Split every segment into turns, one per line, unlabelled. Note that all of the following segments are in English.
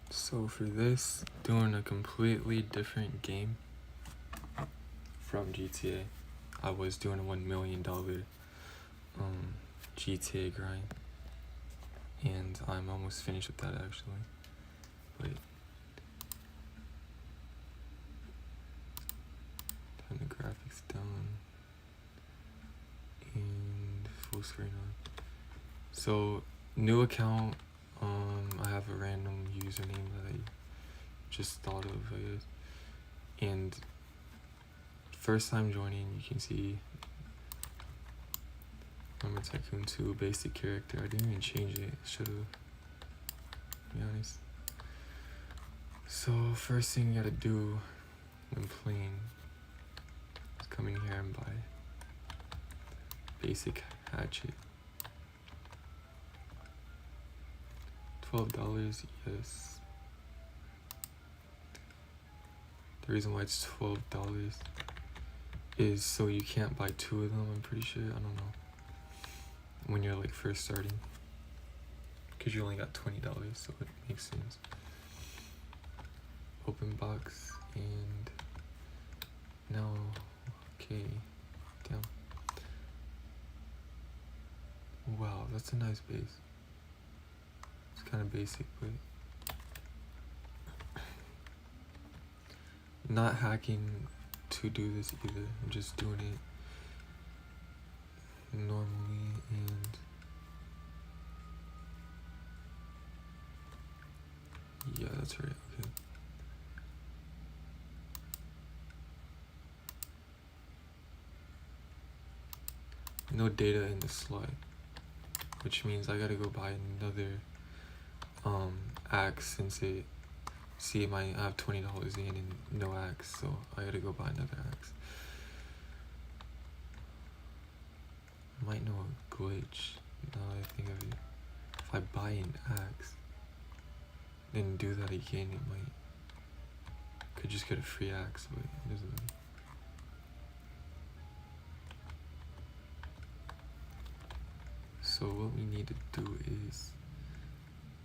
So for this, doing a completely different game from GTA. I was doing a $1 million GTA grind, and I'm almost finished with that actually. But turn the graphics down and full screen on. So new account. I have a random username that I just thought of, I guess. And first time joining, you can see I'm a Tycoon 2 basic character. I didn't even change it. Should've, to be honest. So first thing you gotta do when playing is come in here and buy basic hatchet. $12, yes. The reason why it's $12 is so you can't buy two of them, I'm pretty sure. I don't know. When you're like first starting. Because you only got $20, so it makes sense. Open box and now, okay, damn. Wow, that's a nice base. It's kind of basic, but not hacking to do this either. I'm just doing it normally, and yeah, that's right. Okay. No data in the slot, which means I gotta go buy another axe since it I have $20 in and no axe, so I gotta go buy another axe. I might know a glitch now that I think of it. If I buy an axe, then do that again, it might could just get a free axe, but it doesn't matter. So what we need to do is,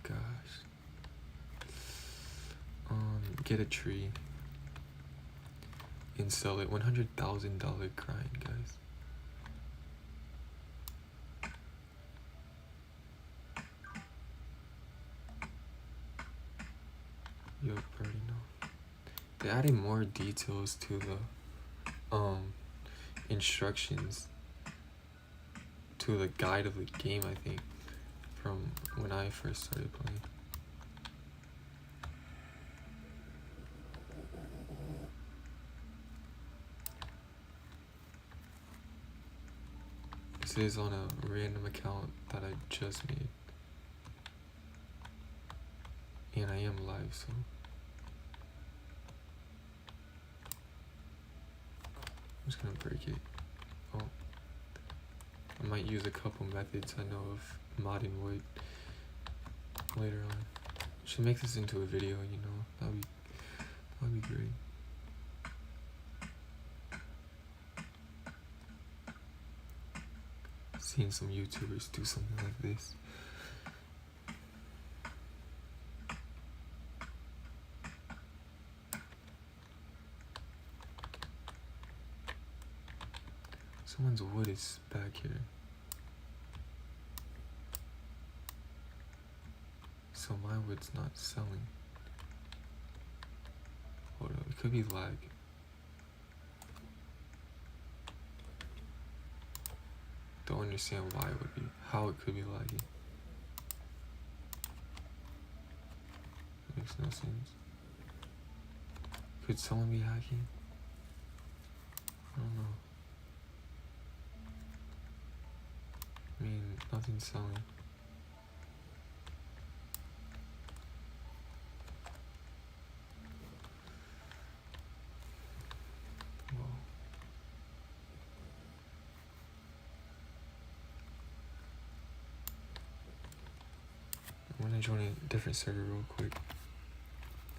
gosh, get a tree and sell it. $100,000 grind, guys. Yup, already know. They added more details to the instructions to the guide of the game, I think, from when I first started playing. This is on a random account that I just made, and I am live, so I'm just gonna break it. Oh, I might use a couple methods I know of modding wood later on. Should make this into a video, you know. That'd be great. Seeing some YouTubers do something like this. Someone's wood is back here. So my wood's not selling. Hold up, it could be lag. Don't understand why it would be, how it could be laggy. Makes no sense. Could someone be hacking? I don't know. I mean, nothing's selling. Whoa. I'm gonna join a different server real quick.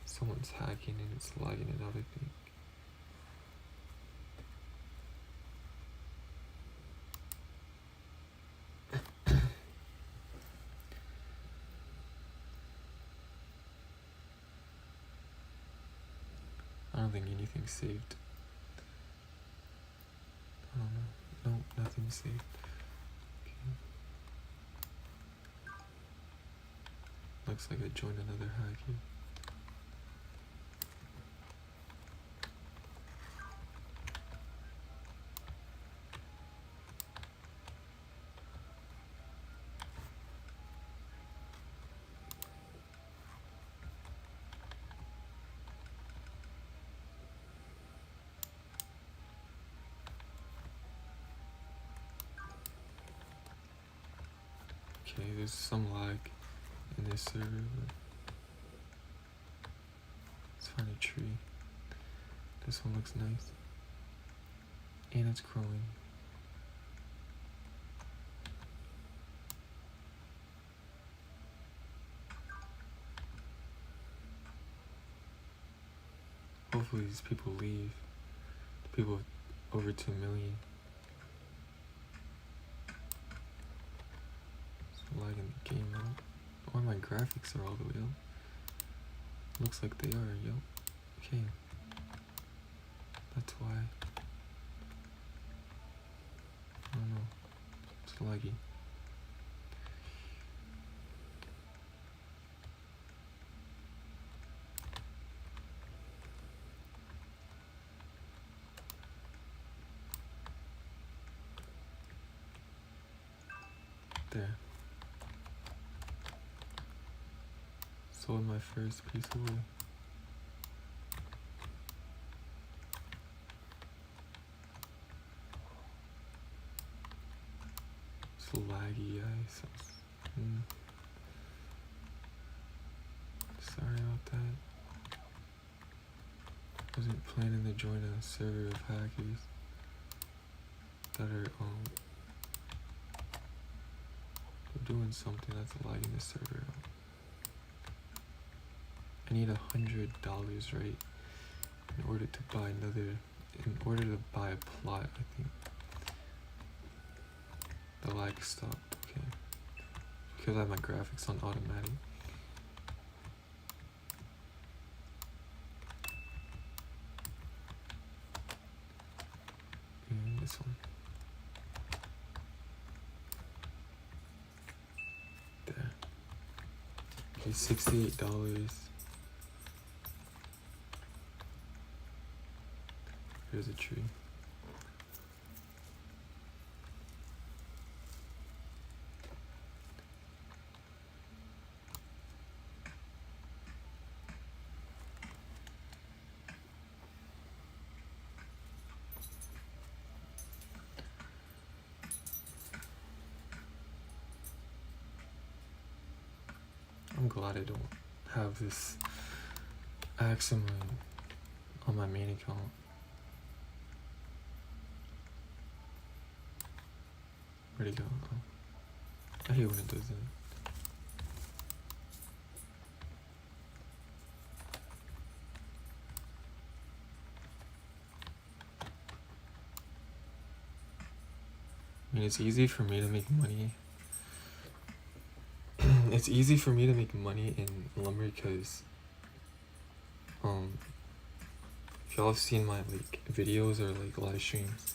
Someone's hacking and it's lagging it out, I think. don't think anything's saved. I don't know. Nope, nothing's saved. Okay. Looks like I joined another hack here. Okay, there's some lag in this server, but let's find a tree. This one looks nice. And it's growing. Hopefully these people leave. The people with over 2 million. Lagging the game out. Why my graphics are all the way up? Looks like they are, yo. Okay. That's why. I don't know. It's laggy. There. Sold my first piece of wood. It's laggy, guys. Sorry about that. Wasn't planning to join a server of hackers that are doing something that's lagging the server out. I need $100, right, in order to buy a plot, I think. The lag stopped, okay. Because I have my graphics on automatic. And this one. There. Okay, $68. Here's a tree. I'm glad I don't have this axe on my main account. Where'd it go? Oh. I hate when it does that. I mean, it's easy for me to make money. It's easy for me to make money in lumber because, if y'all have seen my like videos or like live streams,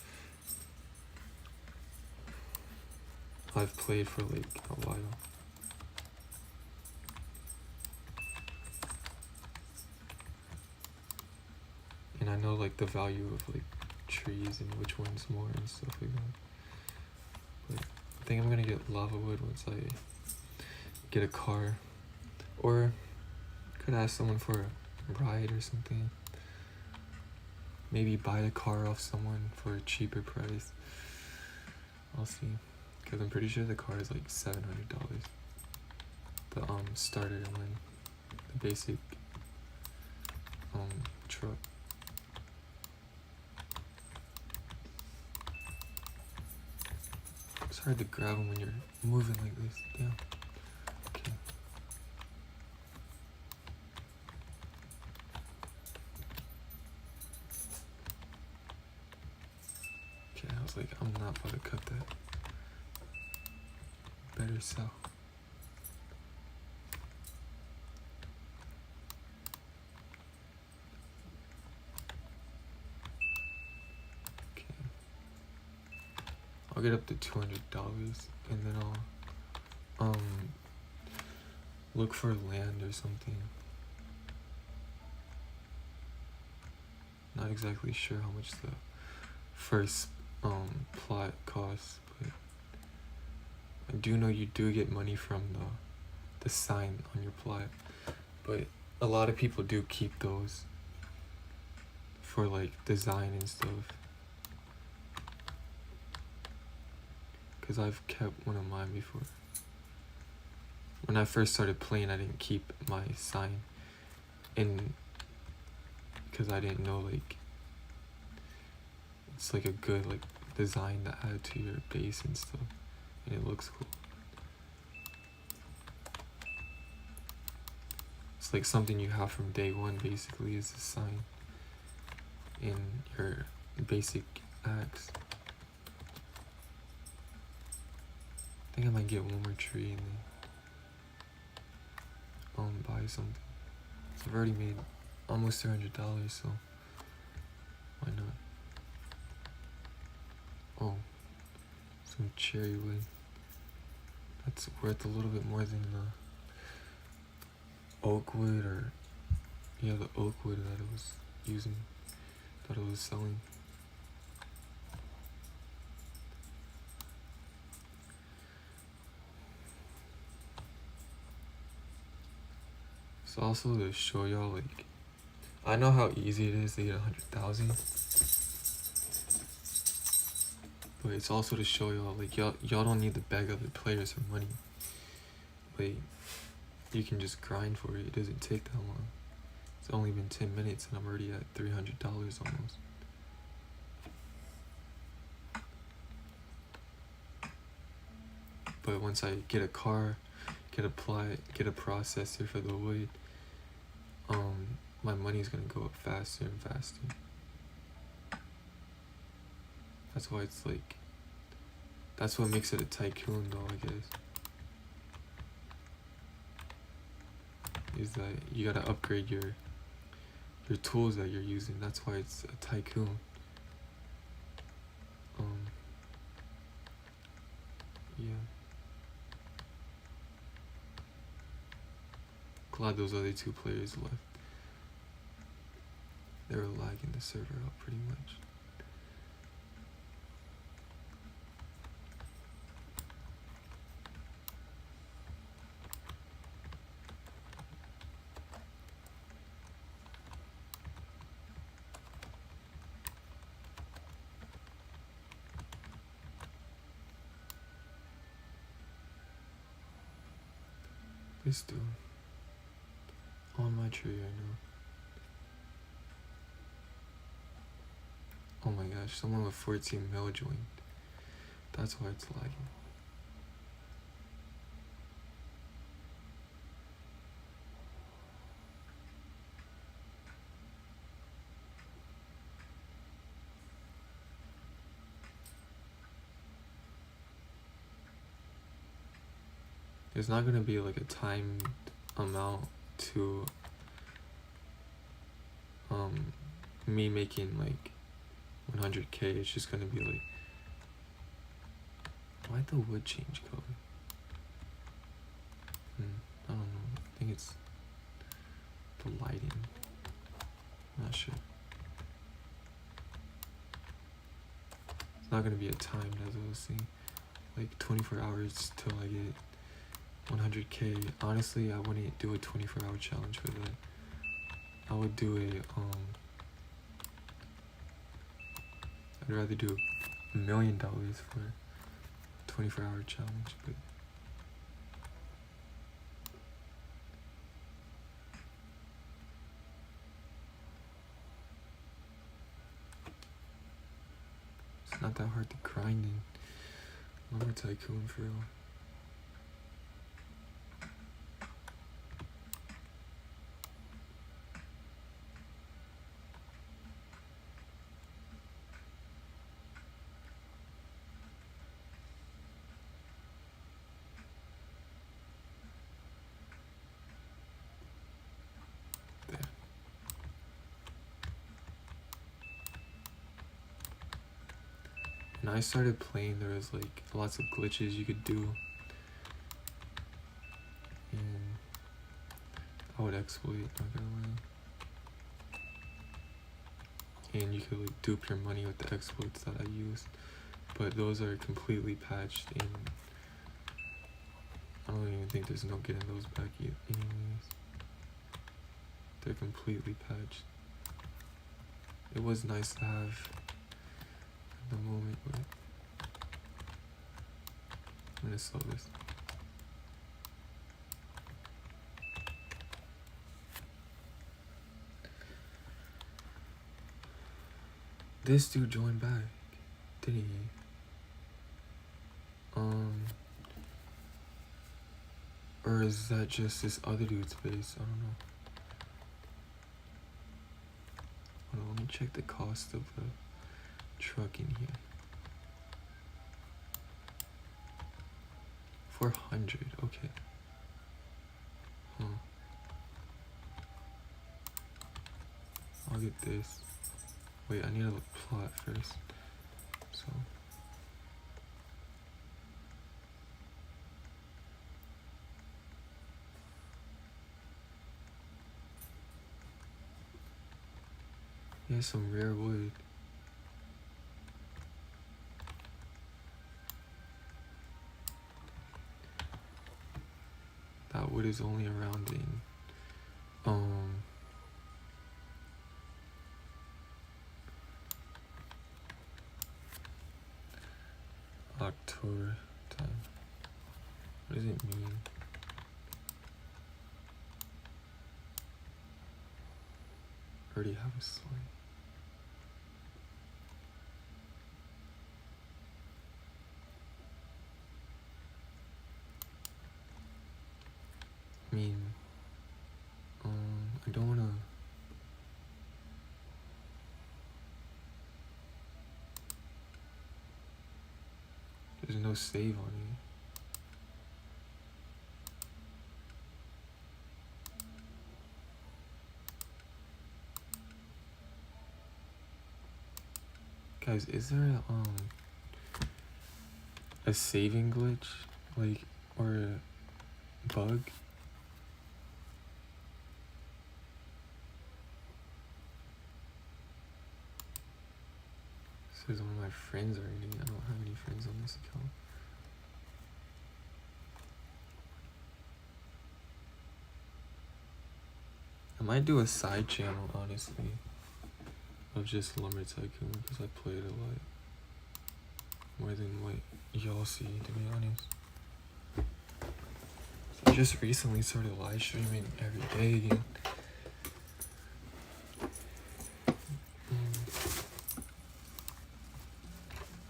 I've played for like a while. And I know like the value of like trees and which one's more and stuff like that. But I think I'm gonna get lava wood once I get a car. Or could ask someone for a ride or something. Maybe buy the car off someone for a cheaper price. I'll see. Because I'm pretty sure the car is like $700. The starter one. The basic truck. It's hard to grab them when you're moving like this. Damn. Okay. Okay, I was like, I'm not about to cut that. Better sell. I'll get up to $200, and then I'll look for land or something. Not exactly sure how much the first plot costs, but I do know you do get money from the sign on your plot, but a lot of people do keep those for like design and stuff, because I've kept one of mine before. When I first started playing, I didn't keep my sign, and because I didn't know like it's like a good like design to add to your base and stuff, and it looks cool. It's like something you have from day one basically, is a sign in your basic axe. I think I might get one more tree and then buy something. So I've already made almost $300, so why not? Oh, some cherry wood. That's worth a little bit more than the oak wood, or yeah, the oak wood that I was using, that I was selling. So also to show y'all, like, I know how easy it is to get 100,000, but it's also to show y'all, like, y'all don't need to beg other players for money. Like, you can just grind for it. It doesn't take that long. It's only been 10 minutes and I'm already at $300 almost. But once I get a car, get a processor for the wood, my money's gonna go up faster and faster. That's why it's like, that's what makes it a tycoon though, I guess. Is that you gotta upgrade your tools that you're using. That's why it's a tycoon. Yeah. Glad those other two players left. They were lagging the server out pretty much. This dude on my tree right now. Oh my gosh, someone with 14 mil joined. That's why it's lagging. There's not gonna be like a timed amount to me making like 100K. It's just gonna be like, why'd the wood change color? I don't know. I think it's the lighting. I'm not sure. It's not gonna be a timed, as I was saying, like 24 hours till I get 100K. Honestly, I wouldn't do a 24-hour challenge for that. I would do I'd rather do $1 million for a 24-hour challenge, but it's not that hard to grind in Lumber Tycoon for real. I started playing, there was like lots of glitches you could do, and I would exploit, not gonna lie. And you could like dupe your money with the exploits that I used, but those are completely patched, and I don't even think there's no getting those back yet anyways. They're completely patched. It was nice to have at the moment, but I'm gonna sell this. This dude joined back, did he? Or is that just this other dude's face? I don't know. Hold on, let me check the cost of the truck in here. 400, okay. Huh. I'll get this. Wait, I need a plot first. So. Yeah, some rare wood. That wood is only around in October time. What does it mean? Already have a slide. I mean, I don't wanna. There's no save on it. Guys, is there a saving glitch, like, or a bug? This is one of my friends already. I don't have any friends on this account. I might do a side channel, honestly, of just Lumber Tycoon, because I play it a lot more than what y'all see, to be honest. So I just recently started live streaming every day again.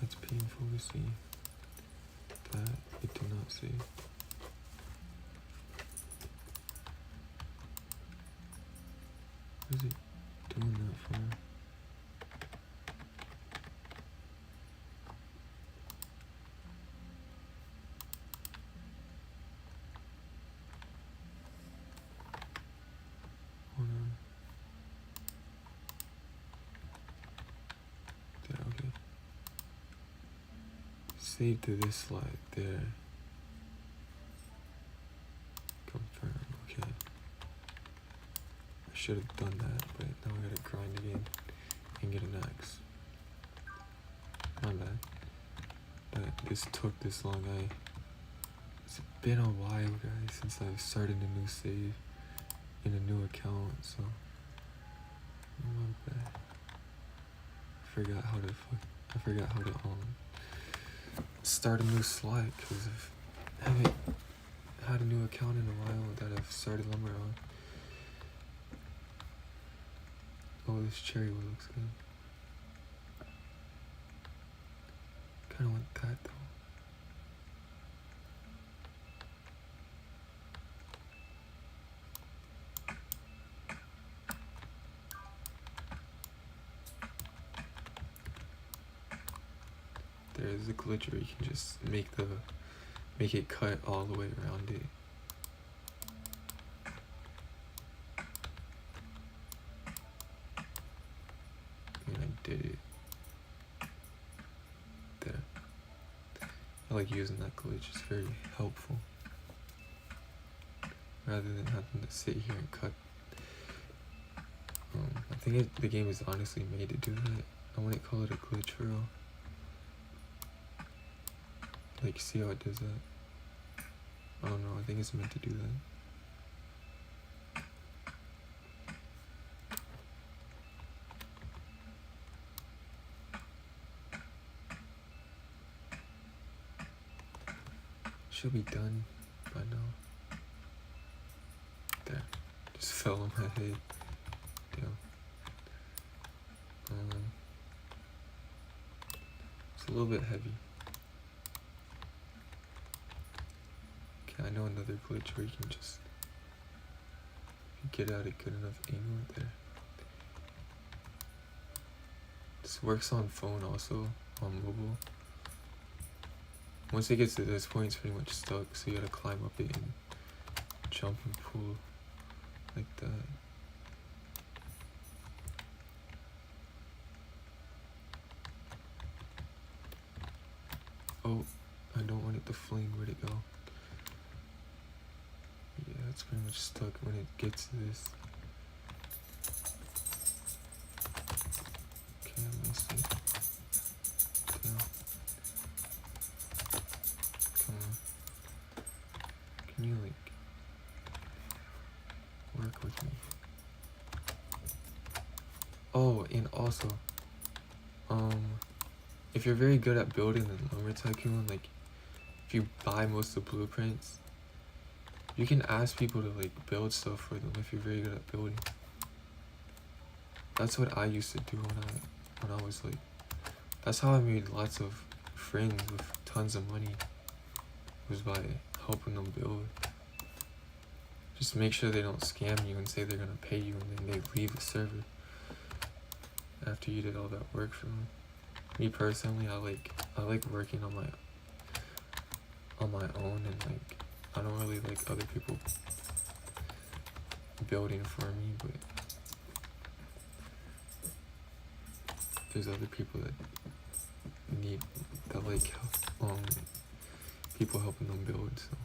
It's painful to see that it did not save. What is it doing that for? Hold on. There, okay. Save to this slide there. Confirm, okay. I should have done that, but now I gotta grind again and get an axe. My bad. But this took this long. It's been a while, guys, since I started a new save in a new account, so my bad. I forgot how to start a new slide, because I haven't had a new account in a while that I've started Lumber on. Oh, this cherry wood looks good. Kinda want that though. There's a glitch where you can just make it cut all the way around it. And I did it. There. I like using that glitch. It's very helpful. Rather than having to sit here and cut. I think the game is honestly made to do that. I wouldn't call it a glitch for real. Like, see how it does that? I don't know, I think it's meant to do that. Should be done by now. There, just fell on my head. Damn. It's a little bit heavy. Okay, I know another glitch where you can just get at a good enough angle right there. This works on phone also, on mobile. Once it gets to this point, it's pretty much stuck, so you gotta climb up it and jump and pull like that. Oh, I don't want it to fling. Where'd it go? Yeah, it's pretty much stuck when it gets to this. Okay, I missed it. Damn. Come on. Can you, like, work with me? Oh, and also, if you're very good at building the lumber tycoon, like, if you buy most of the blueprints, you can ask people to, like, build stuff for them if you're very good at building. That's what I used to do when I was, like, that's how I made lots of friends with tons of money, was by helping them build. Just make sure they don't scam you and say they're gonna pay you and then they leave the server after you did all that work for them. Me personally, I like working on my own, and like I don't really like other people building for me, but there's other people that like people helping them build, so.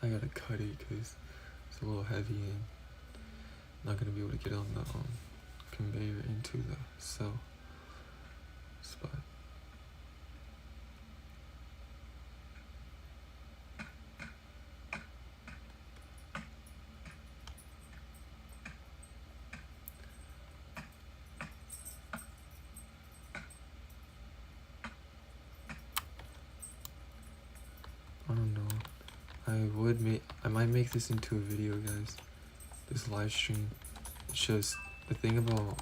I gotta cut it because it's a little heavy and I'm not gonna be able to get on the conveyor into the cell spot. I don't know. I might make this into a video, guys. This live stream. It's just the thing about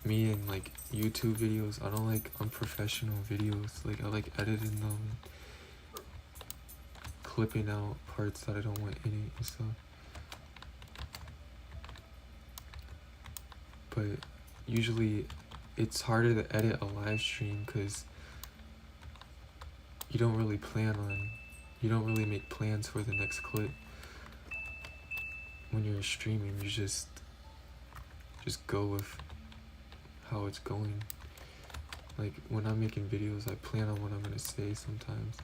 me and like YouTube videos, I don't like unprofessional videos. Like I like editing them, clipping out parts that I don't want in it and stuff. But usually it's harder to edit a live stream because you don't really make plans for the next clip. When you're streaming, you just go with how it's going. Like when I'm making videos, I plan on what I'm gonna say sometimes,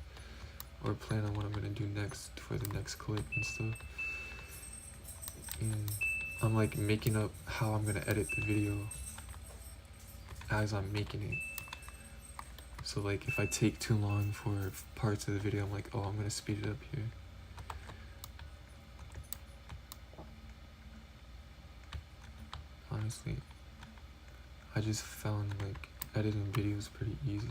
or plan on what I'm gonna do next for the next clip and stuff. And I'm like making up how I'm gonna edit the video as I'm making it. So like if I take too long for parts of the video, I'm like, oh, I'm gonna speed it up here. Honestly, I just found like editing videos pretty easy.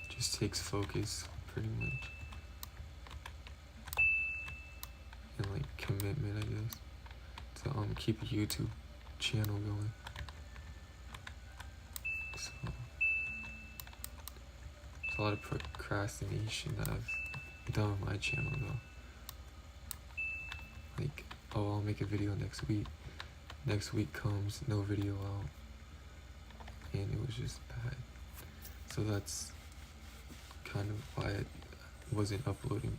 Just takes focus pretty much. And like commitment, I guess, to keep a YouTube channel going. So there's a lot of procrastination that I've done with my channel though. Like, oh, I'll make a video next week. Next week comes, no video out. and it was just bad. So that's kind of why I wasn't uploading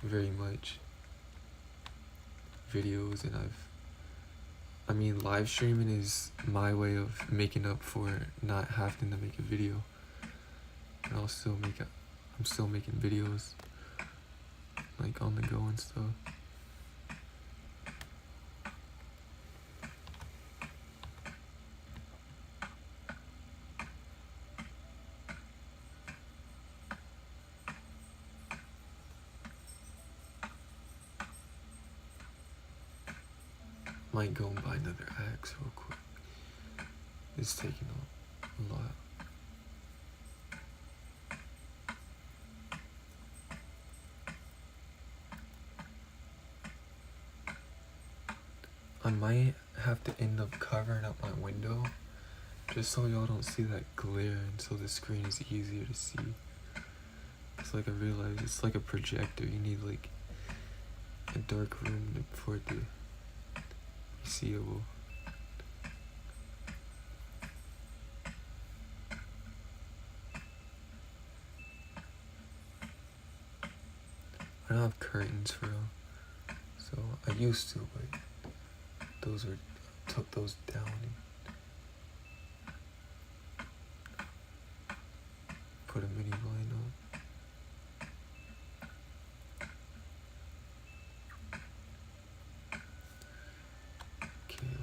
very much videos, and I mean, live streaming is my way of making up for not having to make a video. And I'm still making videos, like on the go and stuff. Might go and buy another axe real quick. It's taking a lot. I might have to end up covering up my window just so y'all don't see that glare and so the screen is easier to see. It's like I realized it's like a projector. You need like a dark room for it to be seeable. I don't have curtains for real, so I used to, but took those down. Put a mini blind on. Okay.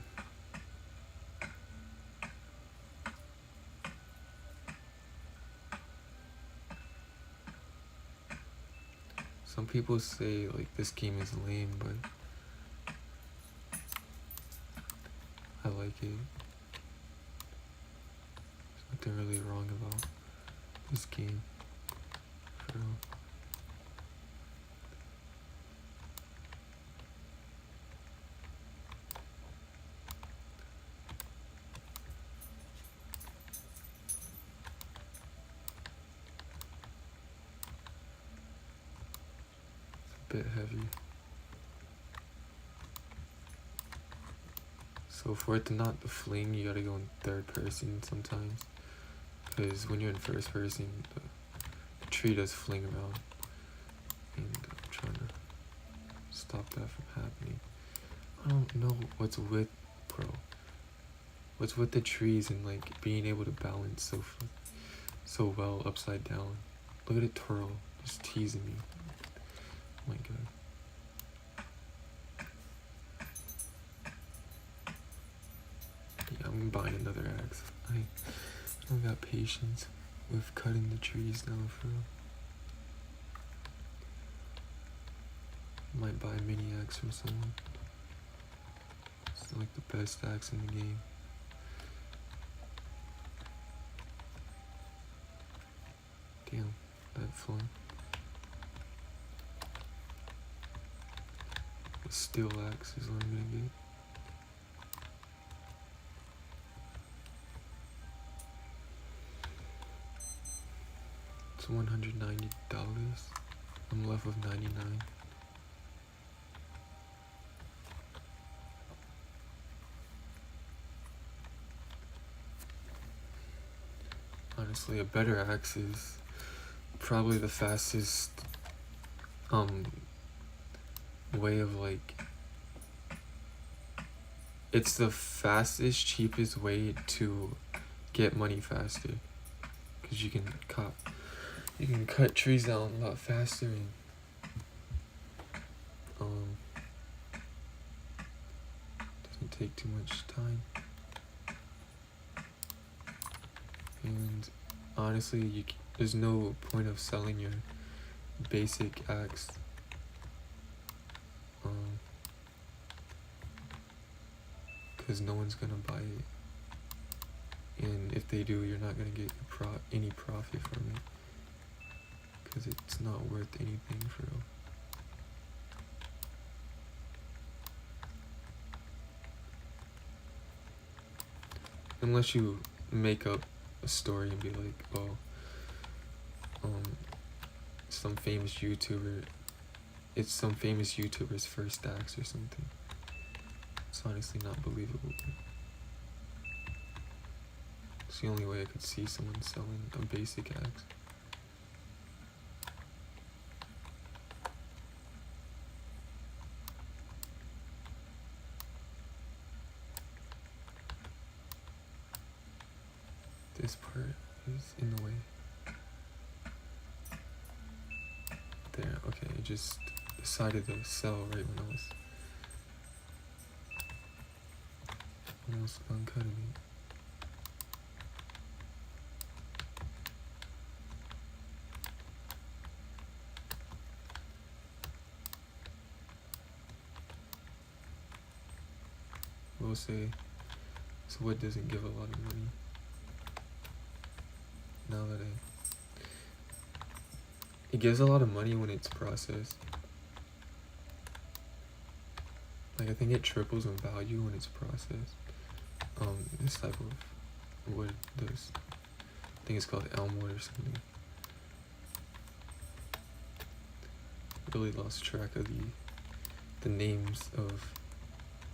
Some people say like this game is lame, but I like it. There's nothing really wrong about this game. For real. It's a bit heavy. So for it to not fling, you gotta go in third person sometimes. Because when you're in first person, the tree does fling around. And I'm trying to stop that from happening. I don't know what's with, what's with the trees and like being able to balance so well upside down. Look at it twirl, just teasing me. Oh my god. Yeah, I'm buying another axe. I don't got patience with cutting the trees down for real. Might buy a mini axe from someone. It's like the best axe in the game. Damn, that flung. A steel axe is what I'm gonna get. It's $190. I'm left with 99. Honestly, a better axe is probably the fastest way of like, it's the fastest, cheapest way to get money faster, because you can cut trees down a lot faster, and doesn't take too much time. And honestly, there's no point of selling your basic axe. Because no one's gonna buy it, and if they do, you're not gonna get any profit from it, because it's not worth anything for real. Unless you make up a story and be like, oh, some famous YouTuber, it's some famous YouTuber's first axe or something. It's honestly not believable. It's the only way I could see someone selling a basic axe. This part is in the way. There, okay, I just decided to sell right when I was almost done cutting it. We'll say, so what doesn't give a lot of money? Now that it gives a lot of money when it's processed. Like, I think it triples in value when it's processed. This type of wood does. I think it's called elm wood or something. Really lost track of the names of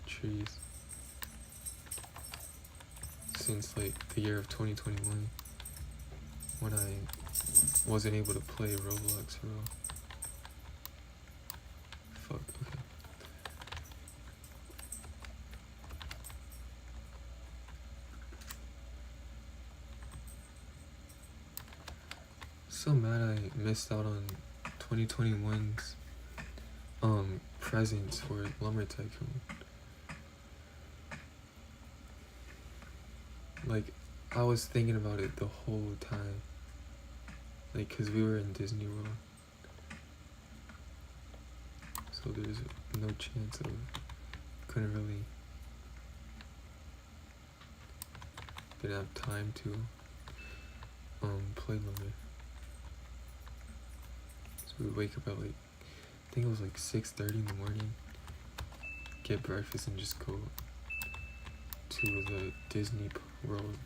trees since like the year of 2021 when I wasn't able to play Roblox for real. Fuck, okay. So mad I missed out on 2021's presents for Lumber Tycoon. Like, I was thinking about it the whole time. Like, cause we were in Disney World. So there's no chance of, couldn't really, didn't have time to play Lumber. So we wake up at like, I think it was like 6:30 in the morning, get breakfast and just go to the Disney World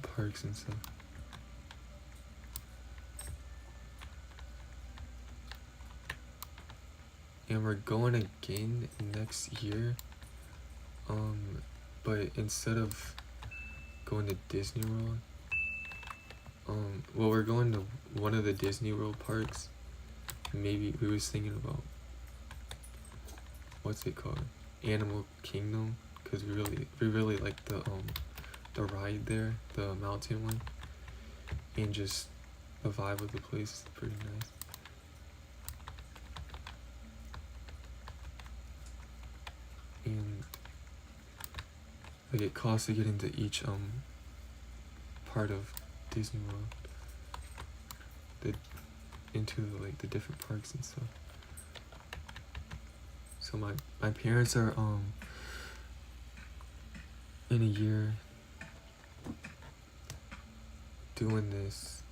parks and stuff. And we're going again next year, but instead of going to Disney World, well, we're going to one of the Disney World parks. Maybe we was thinking about, what's it called, Animal Kingdom, because we really like the ride there, the mountain one, and just the vibe of the place is pretty nice. And like, it costs to get into each part of Disney World, into like the different parks and stuff. So my parents are in a year doing this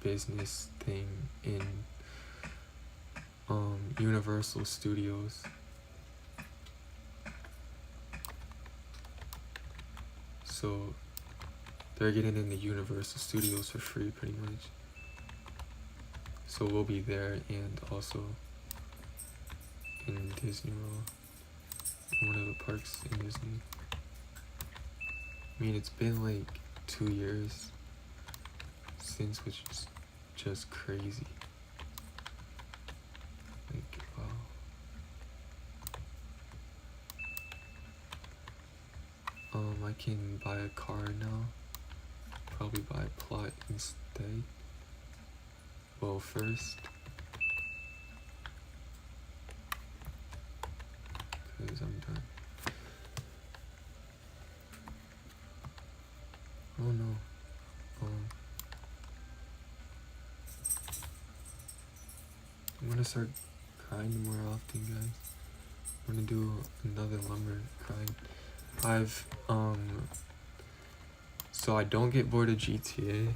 business thing in Universal Studios. So they're getting into Universal Studios for free pretty much. So we'll be there and also in Disney World, one of the parks in Disney. I mean, it's been like 2 years since, which is just crazy. Like, wow. I can buy a car now. Probably buy a plot instead. Well, first, because I'm done. Oh no. I'm gonna start grinding more often, guys. I'm gonna do another lumber grind. So I don't get bored of GTA.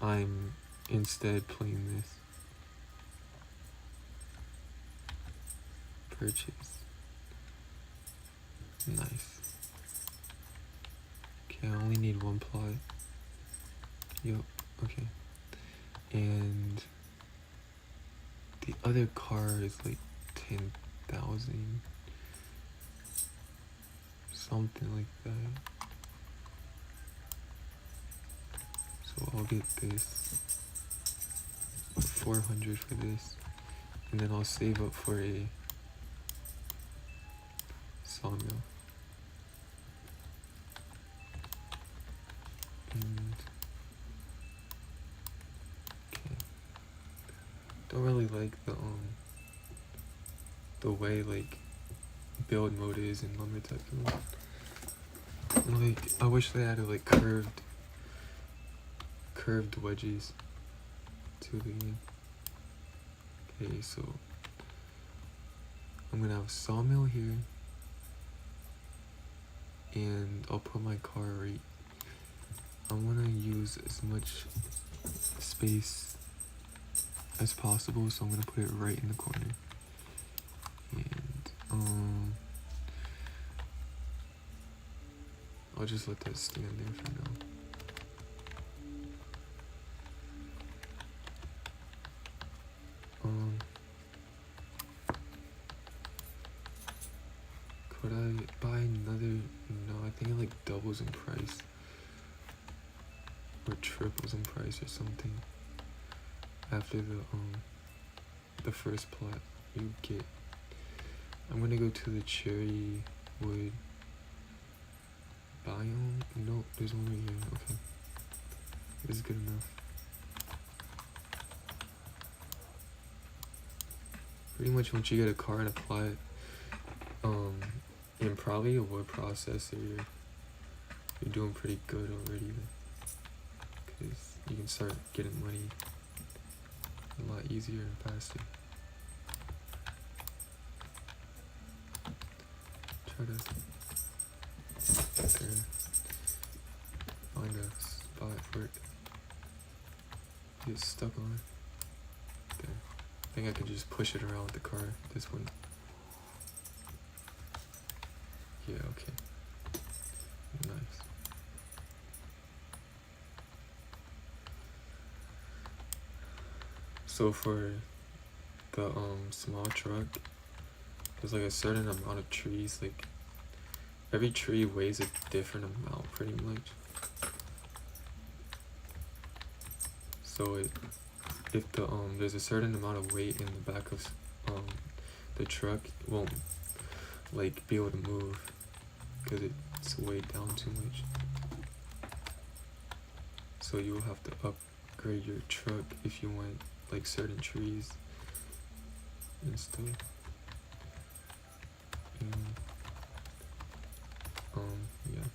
I'm instead playing this. Purchase. Nice. Okay, I only need one plot. Yep, okay. And the other car is like 10,000. So something like that. So I'll get this 400 for this, and then I'll save up for a sawmill. And okay, don't really like the way like build mode is in Lumber Tycoon. And like I wish they added like curved wedges to the game. Okay, so I'm gonna have a sawmill here, and I'll put my car right. I wanna use as much space as possible, so I'm gonna put it right in the corner. And I'll just let that stand there for now. Could I buy another? No, I think it like doubles in price or triples in price or something after the first plot you get. I'm gonna go to the cherry wood biome. Nope, there's one right here. Okay, this is good enough. Pretty much once you get a car and apply it, and probably a wood processor, you're doing pretty good already, because you can start getting money a lot easier and faster. Try to there, find a spot for it. Get stuck on it. There. I think I can just push it around with the car. This one. Yeah, okay. Nice. So for the small truck, there's like a certain amount of trees, like every tree weighs a different amount pretty much. So if there's a certain amount of weight in the back of the truck, it won't like be able to move because it's weighed down too much. So you will have to upgrade your truck if you want like certain trees and stuff. And, yeah.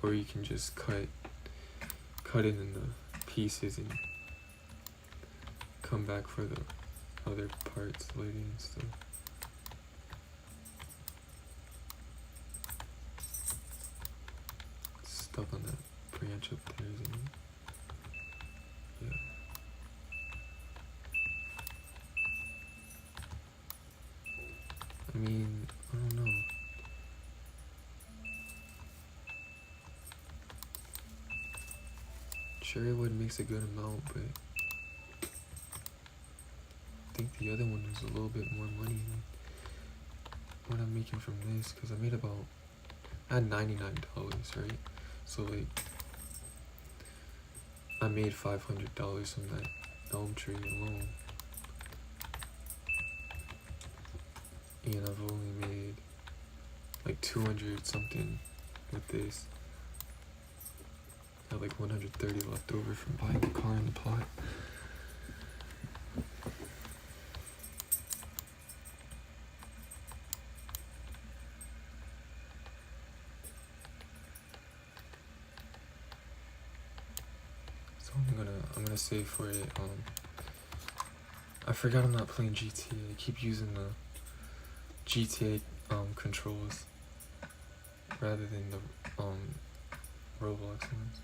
Or you can just cut it into pieces and come back for the other parts later and stuff. Stuck on that branch up there, isn't it? Yeah. I mean, I don't know. Cherry wood makes a good amount, but I think the other one was a little bit more money than what I'm making from this, because I had $99, right? So like, I made $500 from that elm tree alone. And I've only made like 200 something with this. I had like 130 left over from buying the car in the plot. So I'm gonna save for it. I forgot I'm not playing GTA. I keep using the GTA controls rather than the Roblox ones.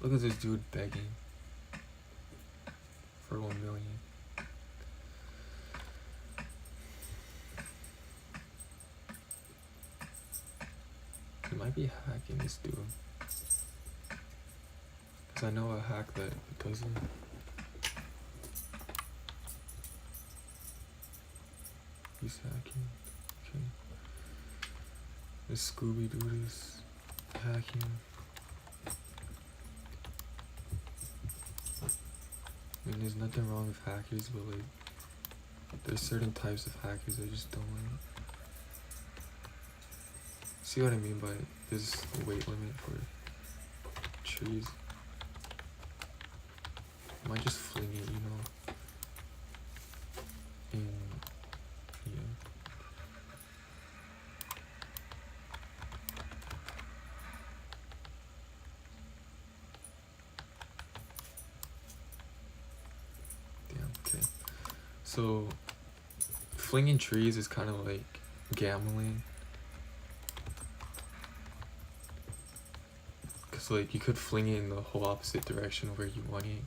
Look at this dude begging for 1 million. He might be hacking this dude. Because I know a hack that does it. He's hacking. Okay. This Scooby Doo is hacking. I mean, there's nothing wrong with hackers, but like, there's certain types of hackers I just don't like. See what I mean by there's a weight limit for trees. I might just fling it, you know. And yeah. Damn, okay. So flinging trees is kind of like gambling. Cause like you could fling it in the whole opposite direction where you want it,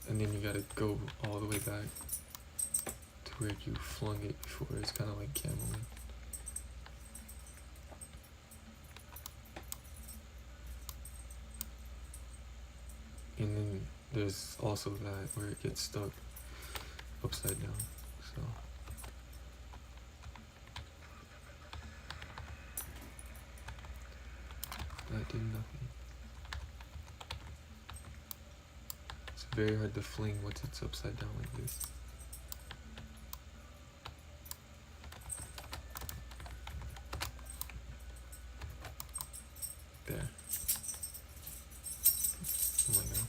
and then you gotta go all the way back to where you flung it before. It's kind of like gambling. And then there's also that where it gets stuck upside down. So that did nothing. It's very hard to fling once it's upside down like this. There. Oh my god.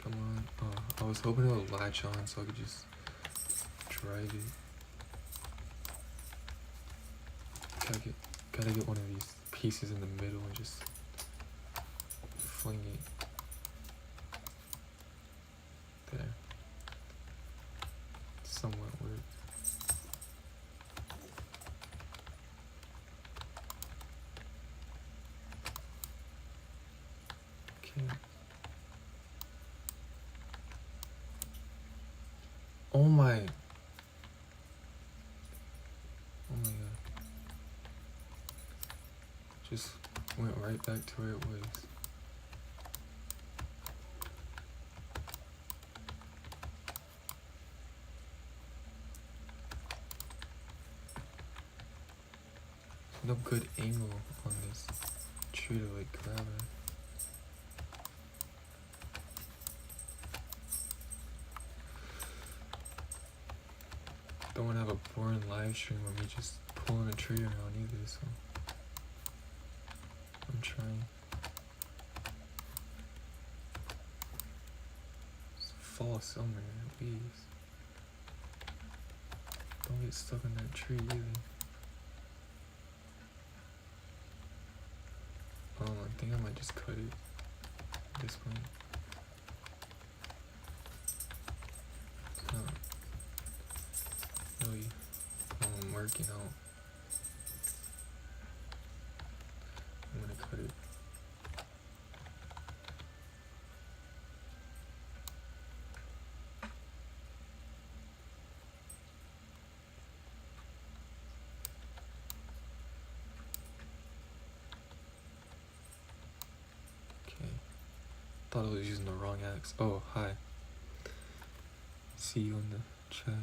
Come on. Oh, I was hoping it would latch on so I could just drive it. Gotta get one of these pieces in the middle and just fling it. There. Somewhat worked. Okay. Oh my. Oh my god. Just went right back to where it was. No good angle on this tree to like grab it. Don't want to have a boring live stream of me just pulling a tree around either, so I'm trying. Just fall somewhere, please. Don't get stuck on that tree either. I think I might just cut it at this point. It's not really working out. I'm gonna cut it. Thought I was using the wrong axe. Oh, hi. See you in the chat.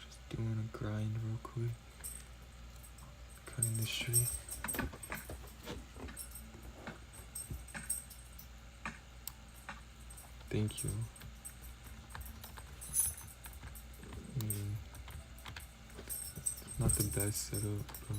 Just doing a grind real quick. Cutting this tree. Thank you. Not the best setup, bro.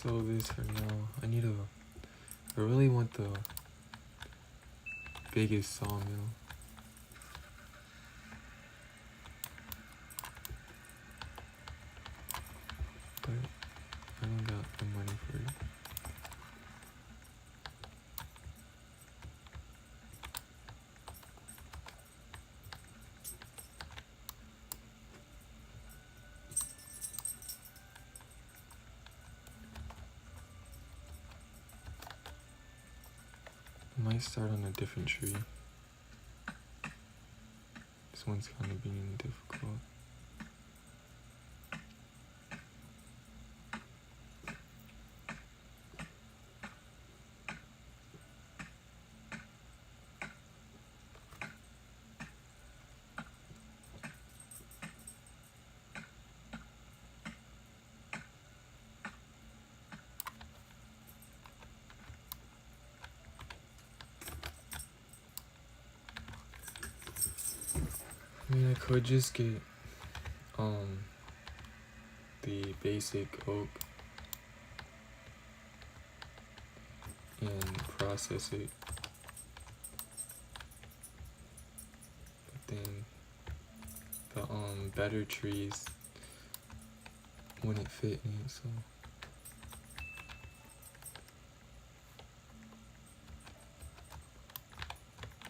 So this for now. I really want the biggest sawmill. But I don't got the money for it. I might start on a different tree. This one's kind of being difficult. I mean, I could just get the basic oak and process it, but then the better trees wouldn't fit in it, so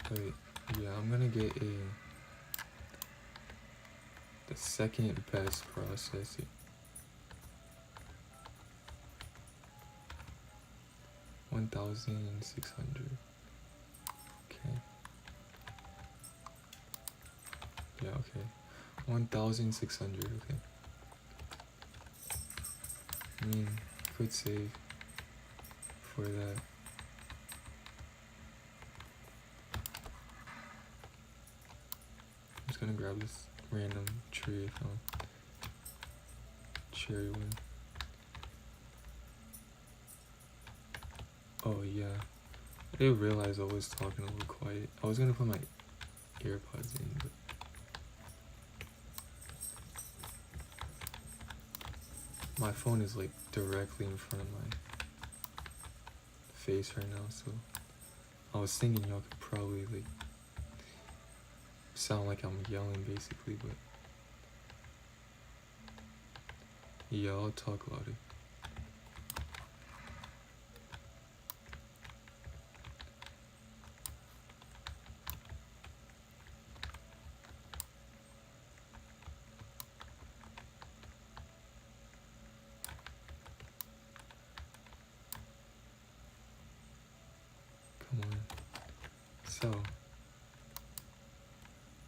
but yeah, I'm gonna get the second best processor. $1,600. Okay. Yeah, okay. 1,600, okay. I mean, could save for that. I'm just gonna grab this random tree I found. Cherry one. Oh yeah, I didn't realize I was talking a little quiet. I was gonna put my AirPods in, but my phone is like directly in front of my face right now, so I was thinking y'all could probably like sound like I'm yelling basically, but yeah, I'll talk louder. Come on. So,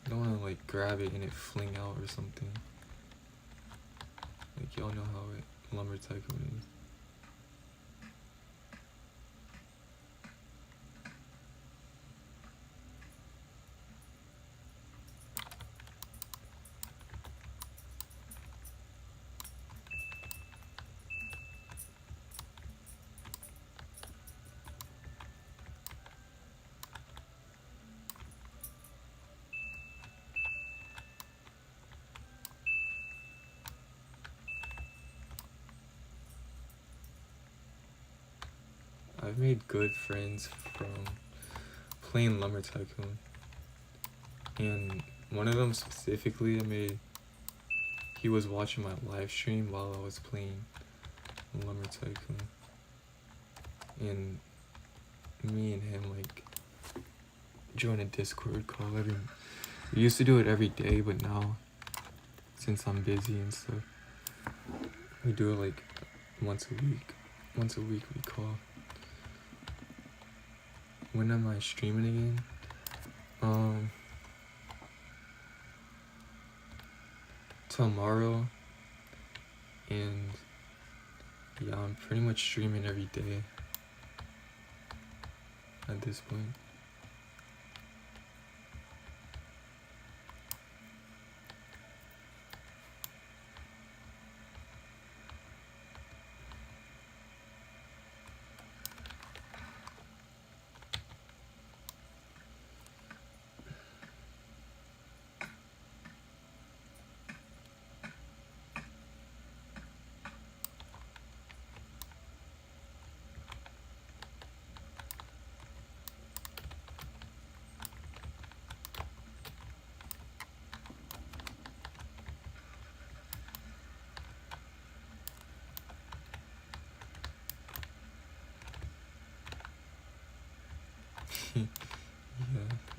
I don't wanna like grab it and it fling out or something. Like y'all know how it lumber tycoon is. I've made good friends from playing Lumber Tycoon, and one of them specifically he was watching my live stream while I was playing Lumber Tycoon, and me and him like joined a Discord call. We used to do it every day, but now since I'm busy and stuff, we do it like once a week. Once a week we call. When am I streaming again? Tomorrow, and yeah, I'm pretty much streaming every day at this point.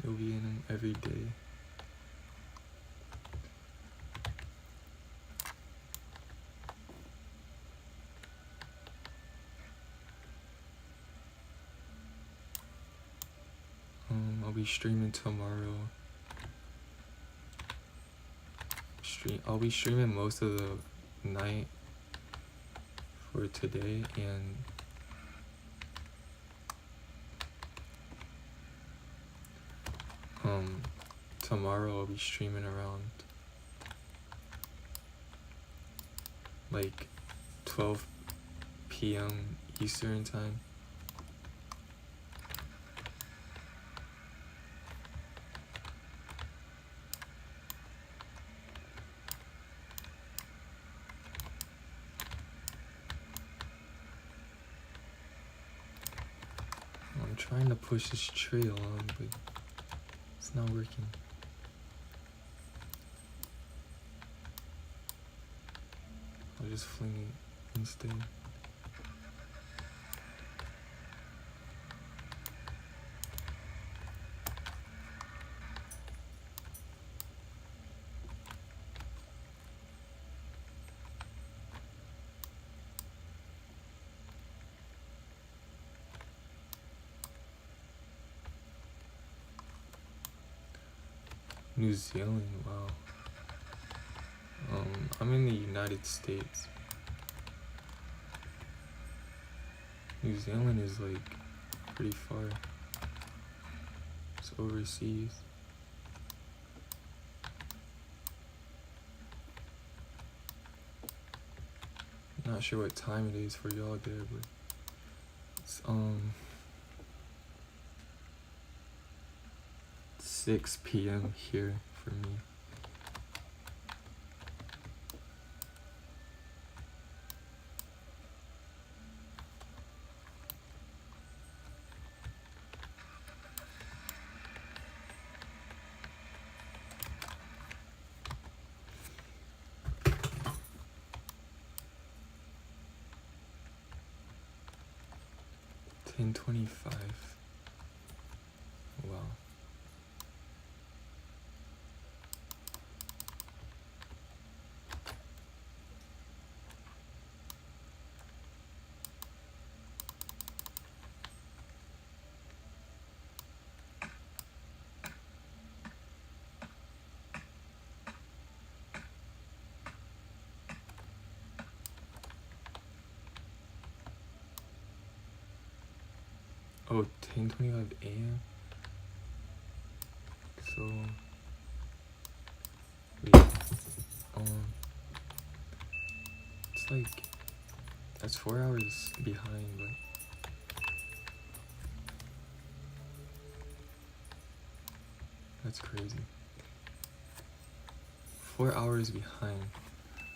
You'll be in them every day. I'll be streaming tomorrow. I'll be streaming most of the night for today, and tomorrow I'll be streaming around like 12 p.m. Eastern time. I'm trying to push this trail on, but it's not working. I'll just fling it instead. New Zealand, wow. I'm in the United States. New Zealand is like pretty far. It's overseas. Not sure what time it is for y'all there, but it's 6 p.m. here for me. $10:25. Wow. Oh, 10:25 a.m. So wait, it's like that's 4 hours behind, but that's crazy. 4 hours behind.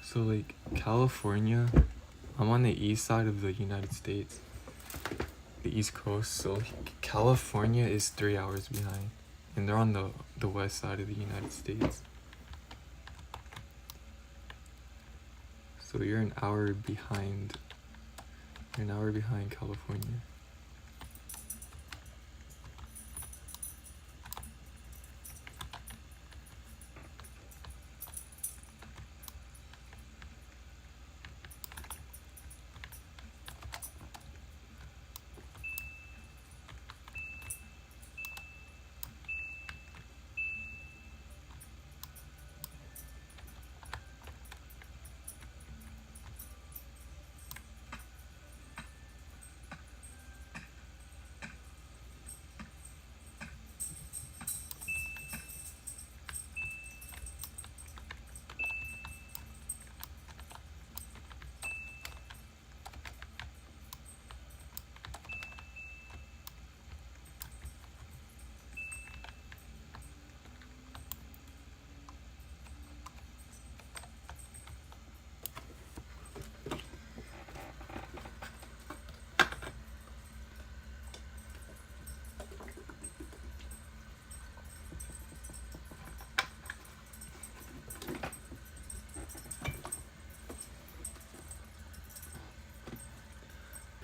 So like California, I'm on the east side of the United States. The East Coast, so California is 3 hours behind, and they're on the west side of the United States. So you're an hour behind. You're an hour behind California.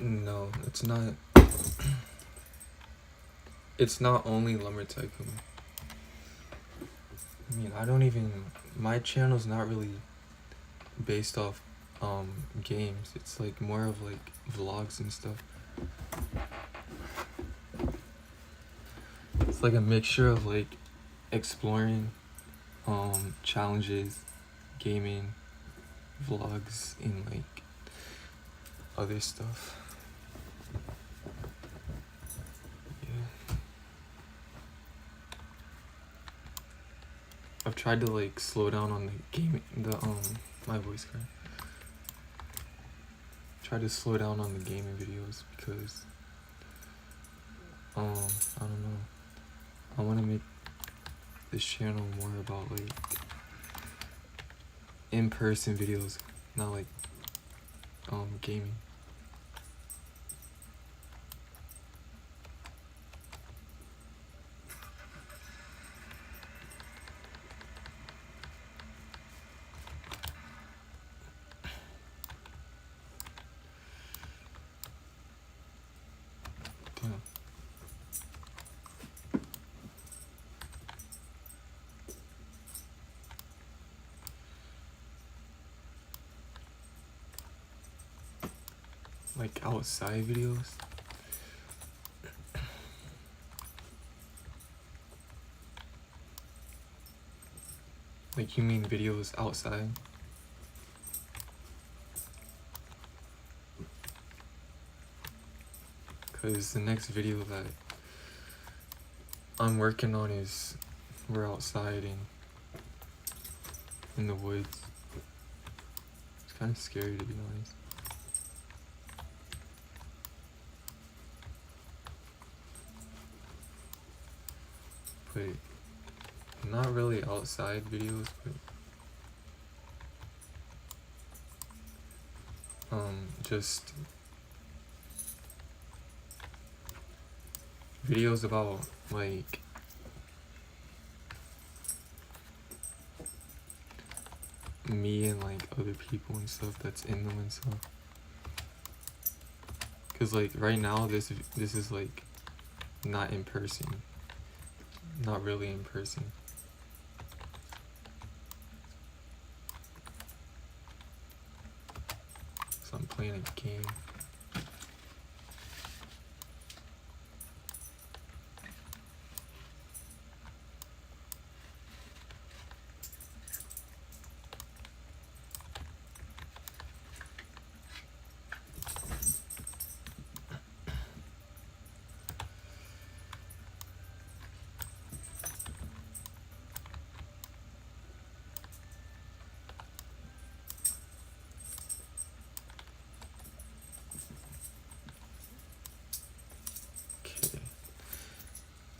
No, it's not. It's not only Lumber Tycoon. I mean, I don't even, my channel's not really based off games. It's like more of like vlogs and stuff. It's like a mixture of like exploring, challenges, gaming, vlogs, and like other stuff. Yeah. I've tried to like slow down on the gaming, my voice card. Try to slow down on the gaming videos because I don't know. I want to make this channel more about like in-person videos, not like gaming. Damn. Like outside videos. Like you mean videos outside? Cause the next video that I'm working on is we're outside and in the woods. It's kind of scary to be honest. But not really outside videos, but just videos about like me and like other people and stuff that's in them and stuff. Cause like right now this is like not in person, not really in person. So I'm playing a game.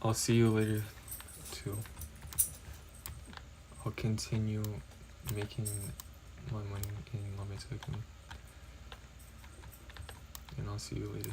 I'll see you later too. I'll continue making my money in Tycoon. And I'll see you later.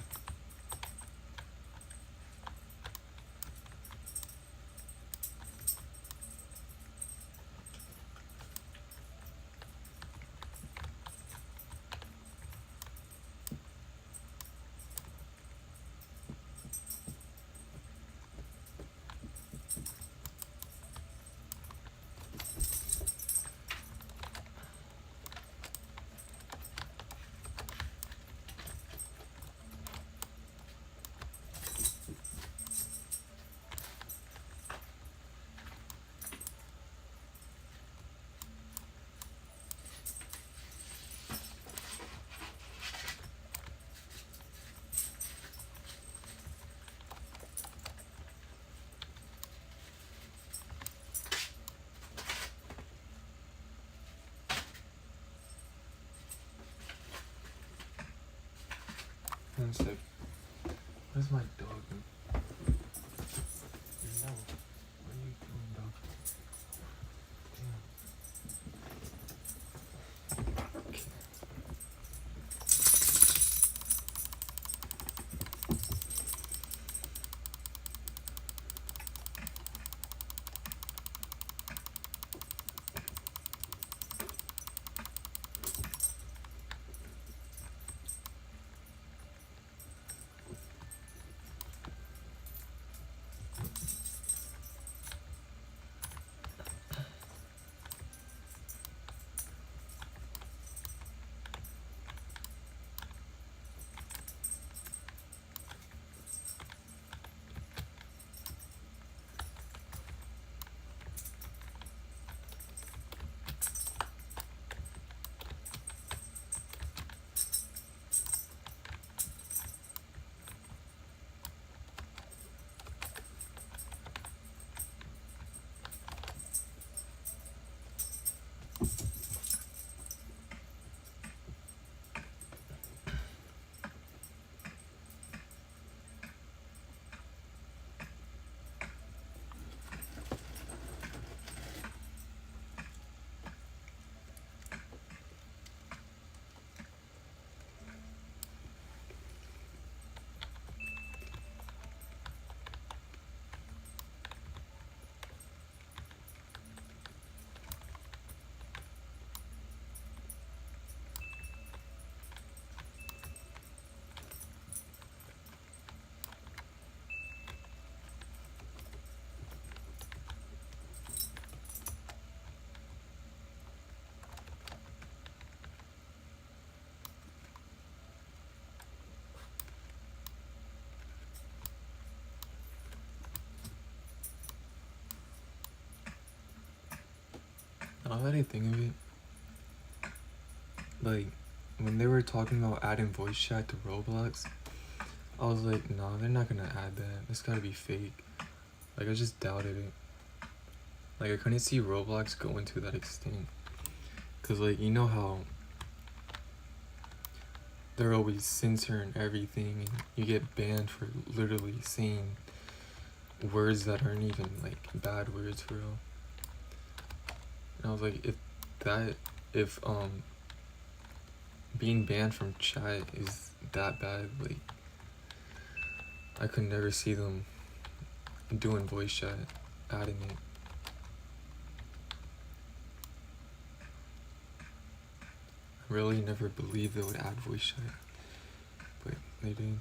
One sec. Where's my dog? No. What are you doing, dog? Damn. Okay. Now that I think of it, like, when they were talking about adding voice chat to Roblox, I was like, nah, they're not gonna add that. It's gotta be fake. Like, I just doubted it. Like, I couldn't see Roblox going to that extent. Cause, like, you know how they're always censoring everything, and you get banned for literally saying words that aren't even, like, bad words for real. And I was like, if being banned from chat is that bad, like, I could never see them doing voice chat, adding it. I really never believed they would add voice chat, but they did.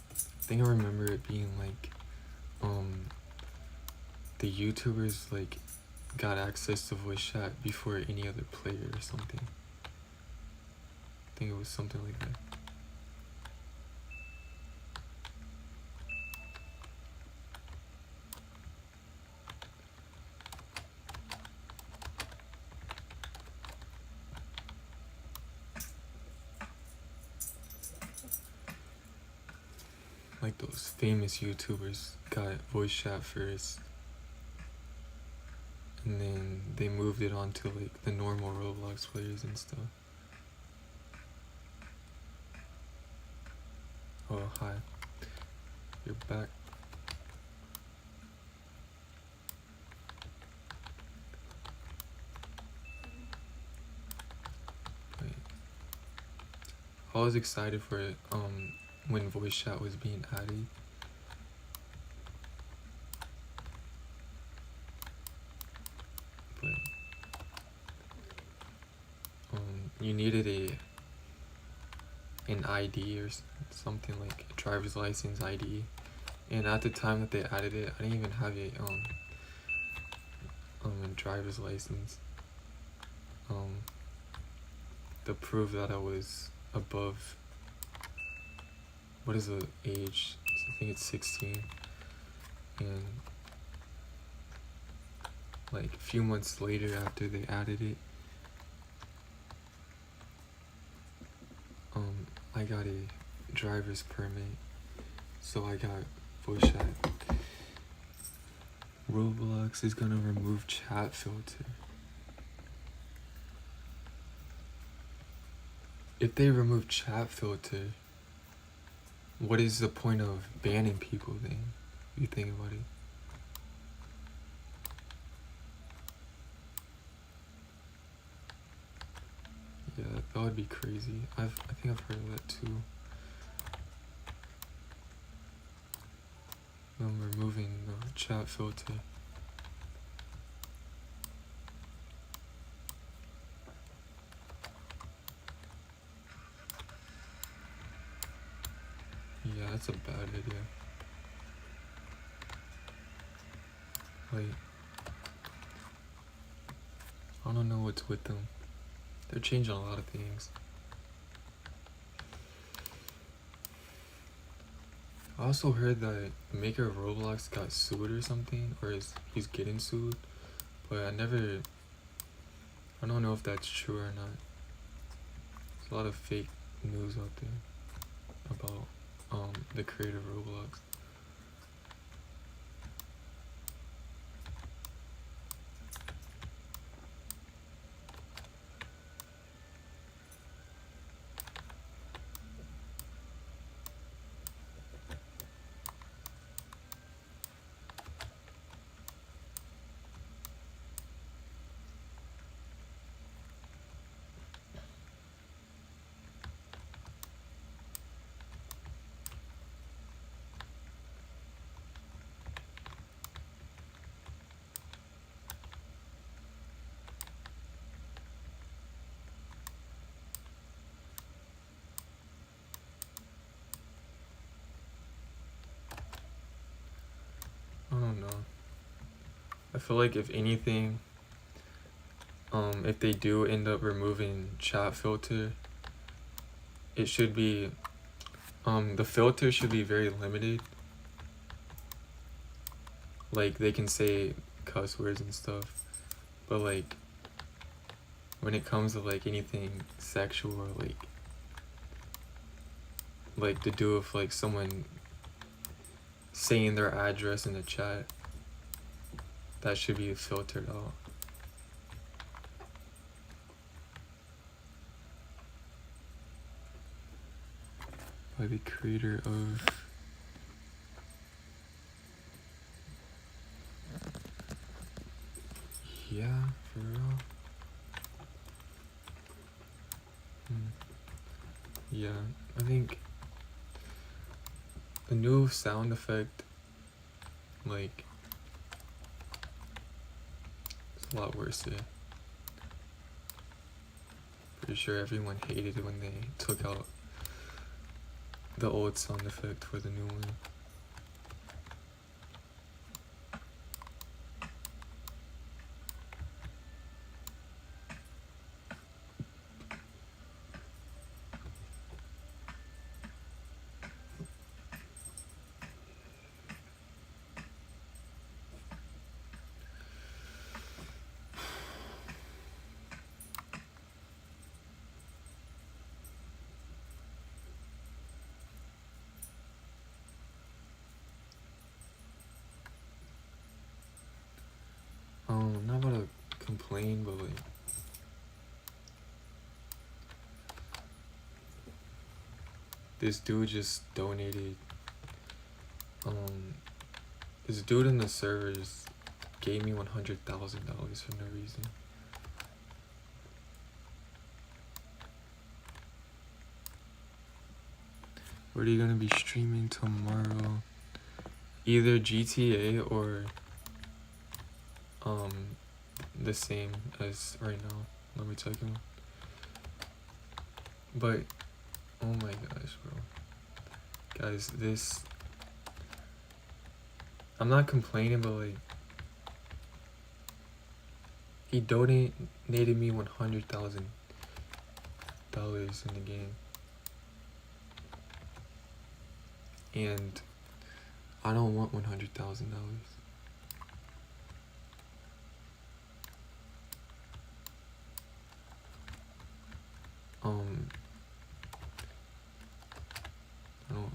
I think I remember it being like, the YouTubers like got access to voice chat before any other player or something. I think it was something like that. Like those famous YouTubers got voice chat first, and then they moved it on to like the normal Roblox players and stuff. Oh, hi. You're back. Wait. I was excited for it when voice chat was being added. But you needed an ID or something, like a driver's license ID. And at the time that they added it, I didn't even have a driver's license. To prove that I was above, what is the age? I think it's 16. And like a few months later after they added it, I got a driver's permit, so I got voice chat. Roblox is gonna remove chat filter. If they remove chat filter, what is the point of banning people then? You think about it. Yeah, that would be crazy. I think I've heard of that too. Them removing the chat filter. Yeah, that's a bad idea. Like, I don't know what's with them. They're changing a lot of things. I also heard that the maker of Roblox got sued or something, or he's getting sued, but I don't know if that's true or not. a lot of fake news out there about the creator of Roblox. I don't know. I feel like if anything, if they do end up removing chat filter, it should be, the filter should be very limited. Like, they can say cuss words and stuff, but like, when it comes to like anything sexual or like to do with like someone saying their address in the chat, that should be filtered out. By the creator of yeah, for real. Yeah, I think the new sound effect, like, it's a lot worse here. Pretty sure everyone hated it when they took out the old sound effect for the new one. I'm not about to complain, but like, this dude just donated, this dude in the servers gave me $100,000 for no reason. What are you gonna be streaming tomorrow? Either GTA or the same as right now. Let me tell you. But oh my gosh, bro. Guys, this, I'm not complaining, but like, he donated me $100,000 in the game. And I don't want $100,000. I don't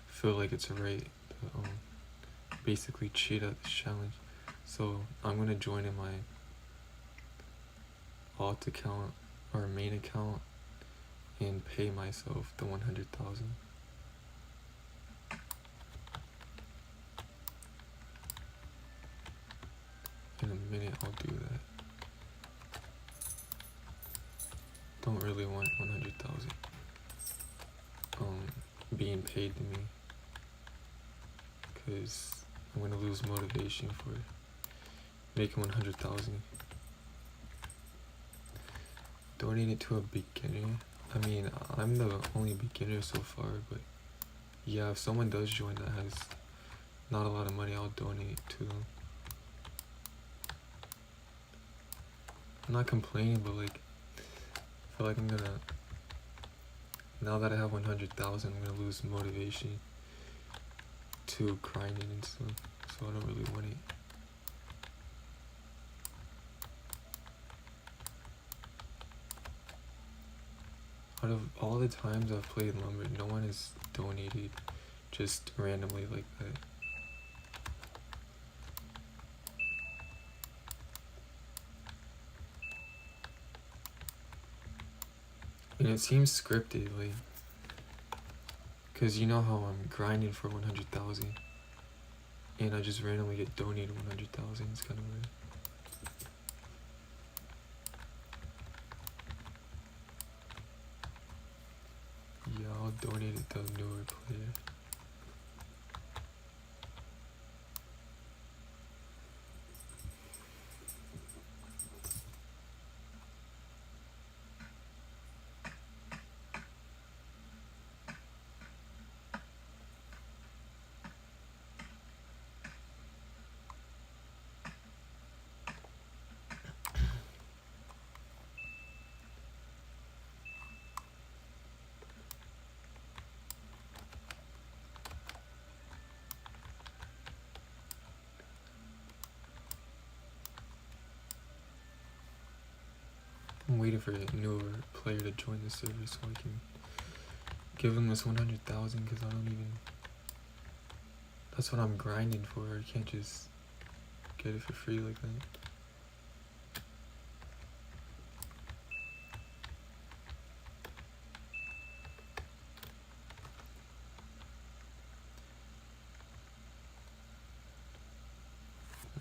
feel like it's right to basically cheat at this challenge. So I'm gonna join in my alt account or main account and pay myself the $100,000. In a minute I'll do that. Don't really want 100,000 being paid to me, because I'm gonna lose motivation for making 100,000. Donate it to a beginner. I mean, I'm the only beginner so far, but yeah, if someone does join that has not a lot of money, I'll donate to them. I'm not complaining, but like, I feel like I'm gonna, now that I have 100,000, I'm gonna lose motivation to grinding and stuff, so I don't really want it. Out of all the times I've played Lumber, no one has donated just randomly like that. And it seems scripted, like, cause you know how I'm grinding for 100,000, and I just randomly get donated 100,000. It's kind of weird. Yeah, I'll donate it to a newer player. I'm waiting for a newer player to join the server so I can give him this 100,000, because I don't even... That's what I'm grinding for. I can't just get it for free like that.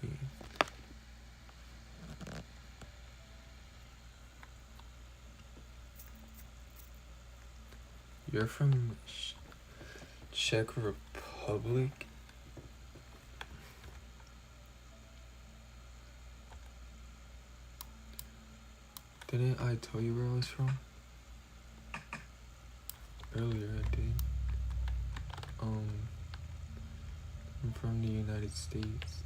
Wait. You're from Czech Republic? Didn't I tell you where I was from? Earlier I did. I'm from the United States.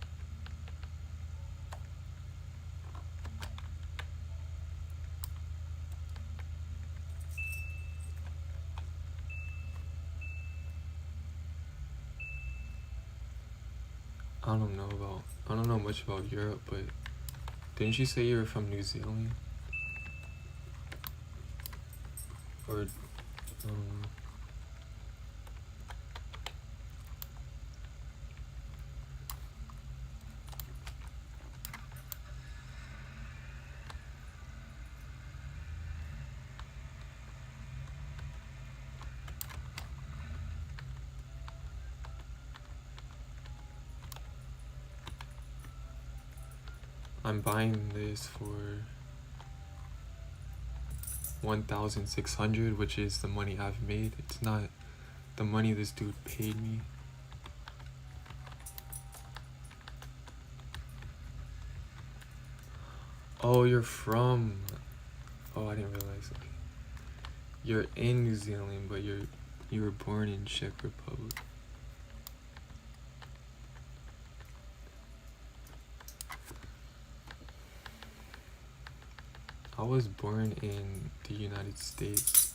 I don't know much about Europe, but didn't you say you were from New Zealand? Or, I don't know. I'm buying this for 1,600, which is the money I've made. It's not the money this dude paid me. Oh, you're from... Oh, I didn't realize. Okay. You're in New Zealand, but you were born in Czech Republic. I was born in the United States.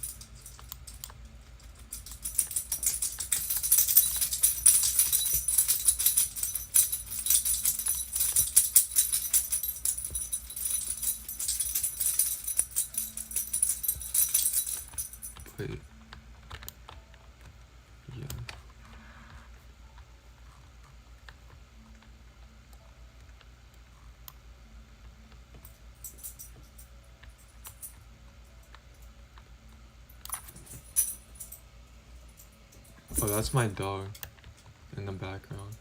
But yeah. Oh, that's my dog in the background.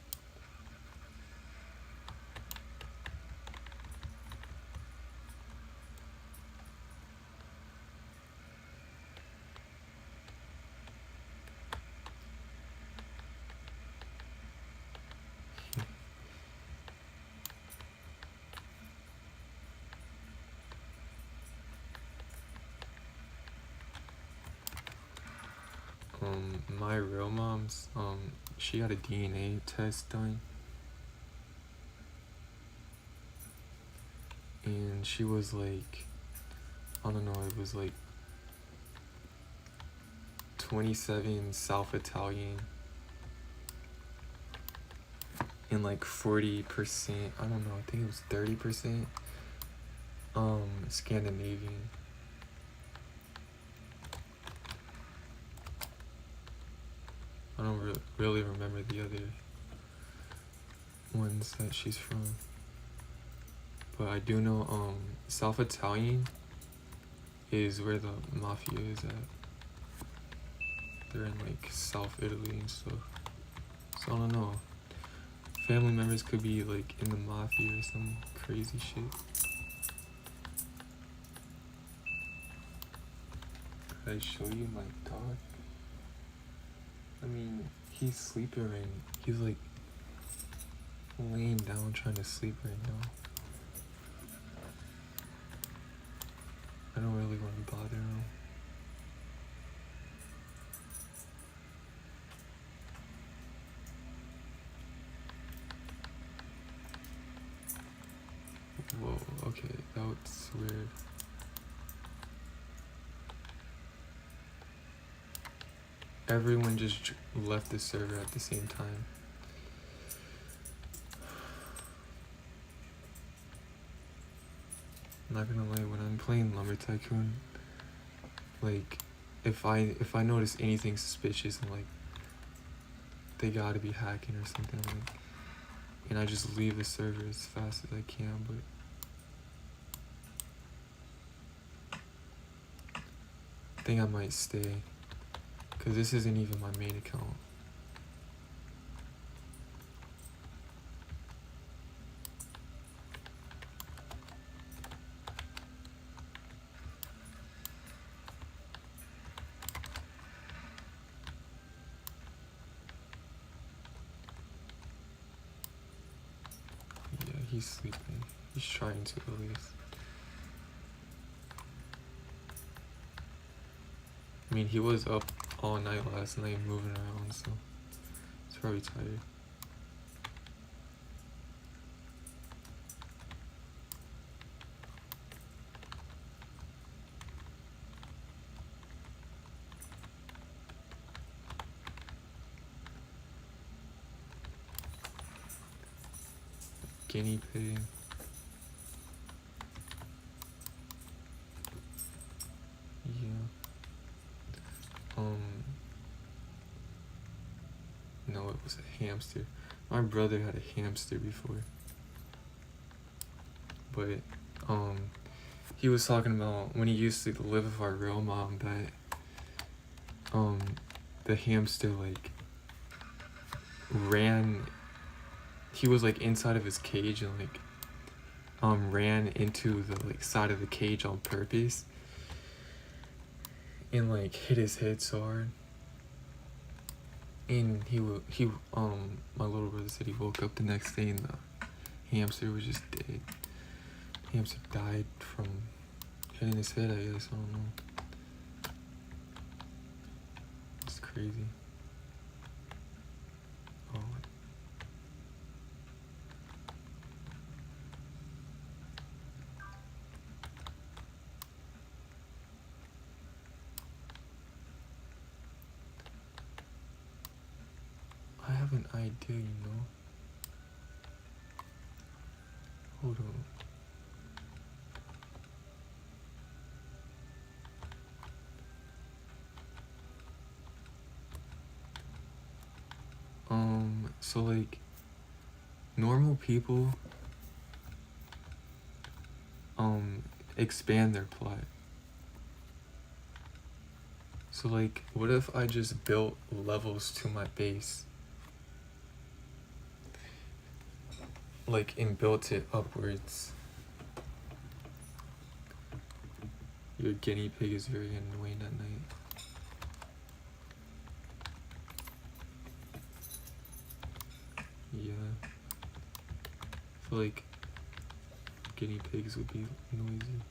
My real mom's, she had a DNA test done, and she was like, I don't know, it was like 27 South Italian and like 40%, I don't know, I think it was 30% Scandinavian. don't really remember the other ones that she's from. But I do know South Italian is where the mafia is at. They're in like South Italy and stuff. So I don't know. Family members could be like in the mafia or some crazy shit. Could I show you my dog? I mean, he's sleeping right now. He's like laying down trying to sleep right now. I don't really want to bother him. Whoa, okay, that's weird. Everyone just left the server at the same time. I'm not gonna lie, when I'm playing Lumber Tycoon, like, if I notice anything suspicious, I'm like, they gotta be hacking or something, like, and I just leave the server as fast as I can, but I think I might stay, because this isn't even my main account. Yeah, he's sleeping. He's trying to at least. I mean, he was up all night last night moving around, so he's probably tired. Guinea pig. Yeah. No, it was a hamster. My brother had a hamster before. But, he was talking about when he used to live with our real mom that, the hamster, like, ran, he was, like, inside of his cage and, like, ran into the, like, side of the cage on purpose and, like, hit his head so hard. And my little brother said he woke up the next day and the hamster was just dead. Hamster died from hitting his head, I guess, I don't know. It's crazy. Oh. I have an idea, you know. Hold on. So like, normal people, expand their plot. So like, what if I just built levels to my base? Like, and built it upwards. Your guinea pig is very annoying at night. Yeah. I feel like guinea pigs would be noisy.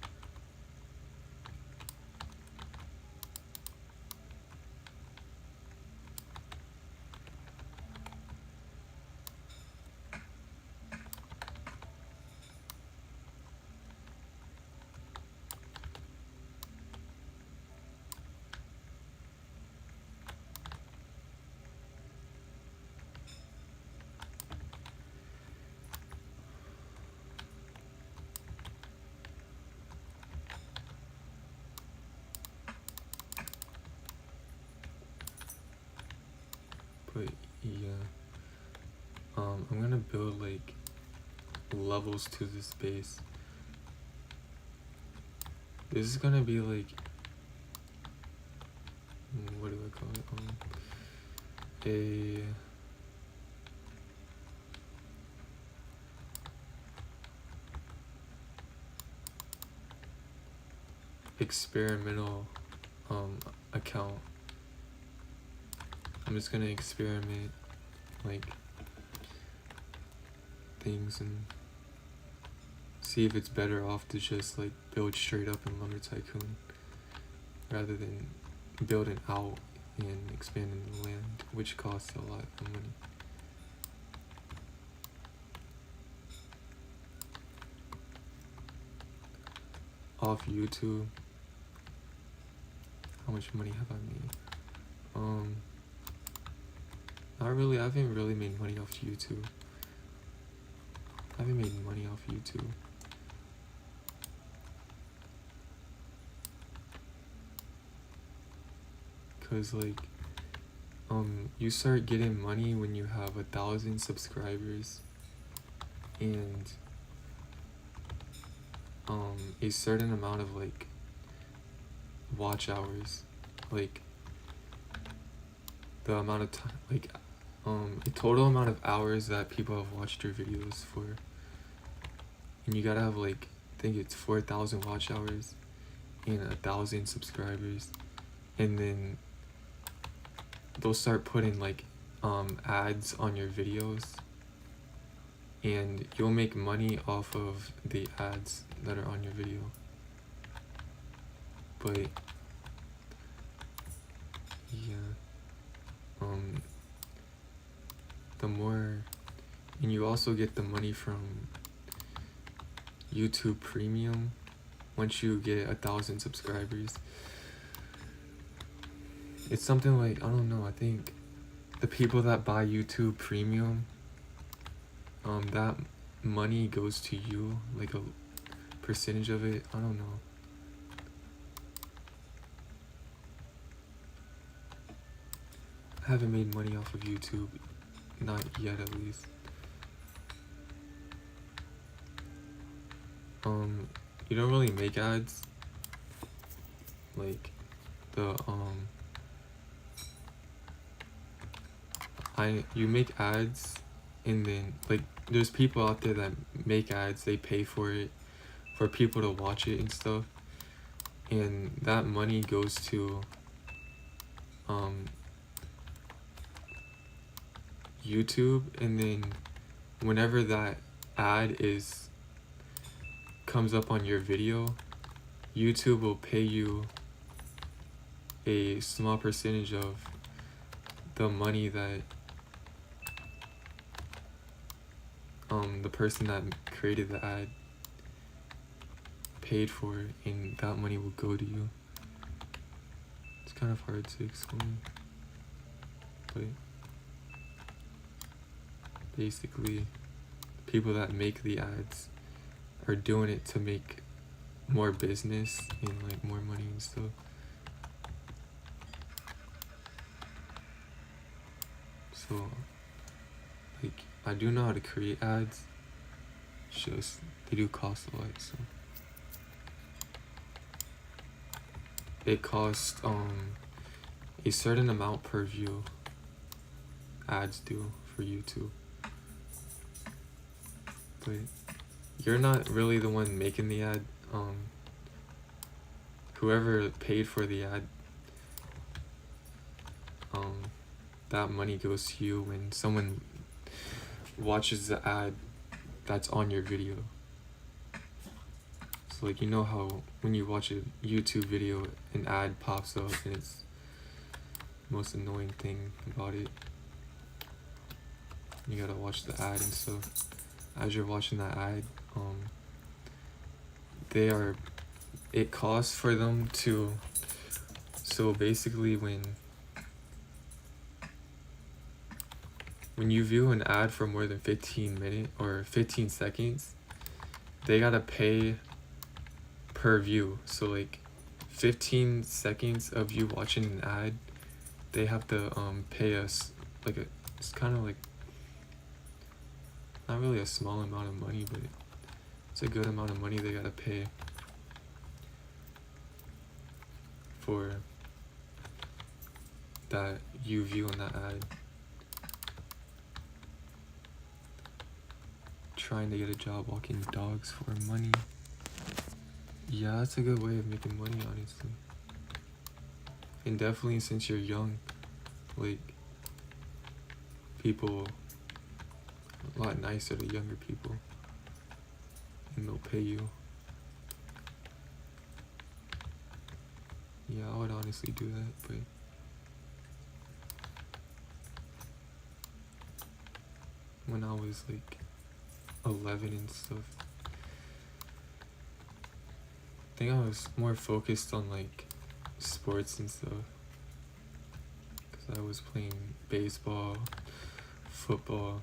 yeah. I'm gonna build like levels to this base. This is gonna be like, what do I call it? A experimental account. I'm just gonna experiment like things and see if it's better off to just like build straight up in Lumber Tycoon rather than building out and expanding the land, which costs a lot of money. Off YouTube, how much money have I made? Not really. I haven't really made money off YouTube. I haven't made money off YouTube. Cause like, you start getting money when you have 1,000 subscribers and a certain amount of like watch hours, like the amount of time, like a total amount of hours that people have watched your videos for, and you gotta have like, I think it's 4,000 watch hours and 1,000 subscribers, and then they'll start putting like ads on your videos, and you'll make money off of the ads that are on your video. But yeah, the more, and you also get the money from YouTube Premium once you get 1,000 subscribers. It's something like, I don't know, I think the people that buy YouTube Premium, that money goes to you, like a percentage of it, I don't know. I haven't made money off of YouTube, not yet at least. You don't really make ads, like the you make ads, and then like there's people out there that make ads, they pay for it, for people to watch it and stuff, and that money goes to YouTube, and then whenever that ad comes up on your video, YouTube will pay you a small percentage of the money that the person that created the ad paid for, and that money will go to you. It's kind of hard to explain, but basically people that make the ads are doing it to make more business and like more money and stuff. So like, I do know how to create ads, it's just they do cost a lot. So it costs a certain amount per view, ads do for YouTube, but you're not really the one making the ad. Whoever paid for the ad, that money goes to you when someone watches the ad that's on your video. So like, you know how when you watch a YouTube video, an ad pops up, and it's the most annoying thing about it. You gotta watch the ad and stuff. As you're watching that ad, it costs for them to, so basically when you view an ad for more than 15 minutes or 15 seconds, they gotta pay per view. So like 15 seconds of you watching an ad, they have to pay us like it's kind of like not really a small amount of money, but it's a good amount of money they gotta pay for that you view in that ad. Trying to get a job walking dogs for money. Yeah, that's a good way of making money, honestly. And definitely since you're young, like, people a lot nicer to younger people, and they'll pay you. Yeah, I would honestly do that, but when I was like 11 and stuff, I think I was more focused on like sports and stuff, because I was playing baseball, football.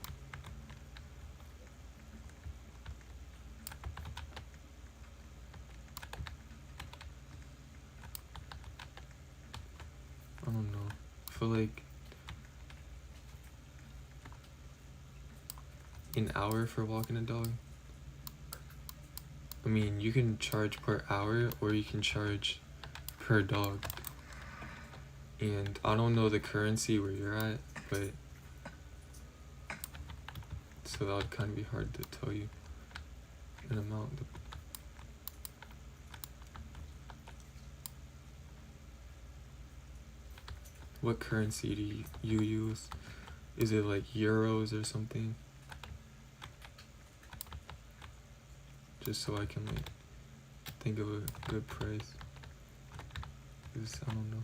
I don't know. I feel like an hour for walking a dog. I mean, you can charge per hour or you can charge per dog. And I don't know the currency where you're at, but so that would kind of be hard to tell you an amount. What currency do you use? Is it like euros or something? Just so I can like think of a good price. 'Cause I don't know.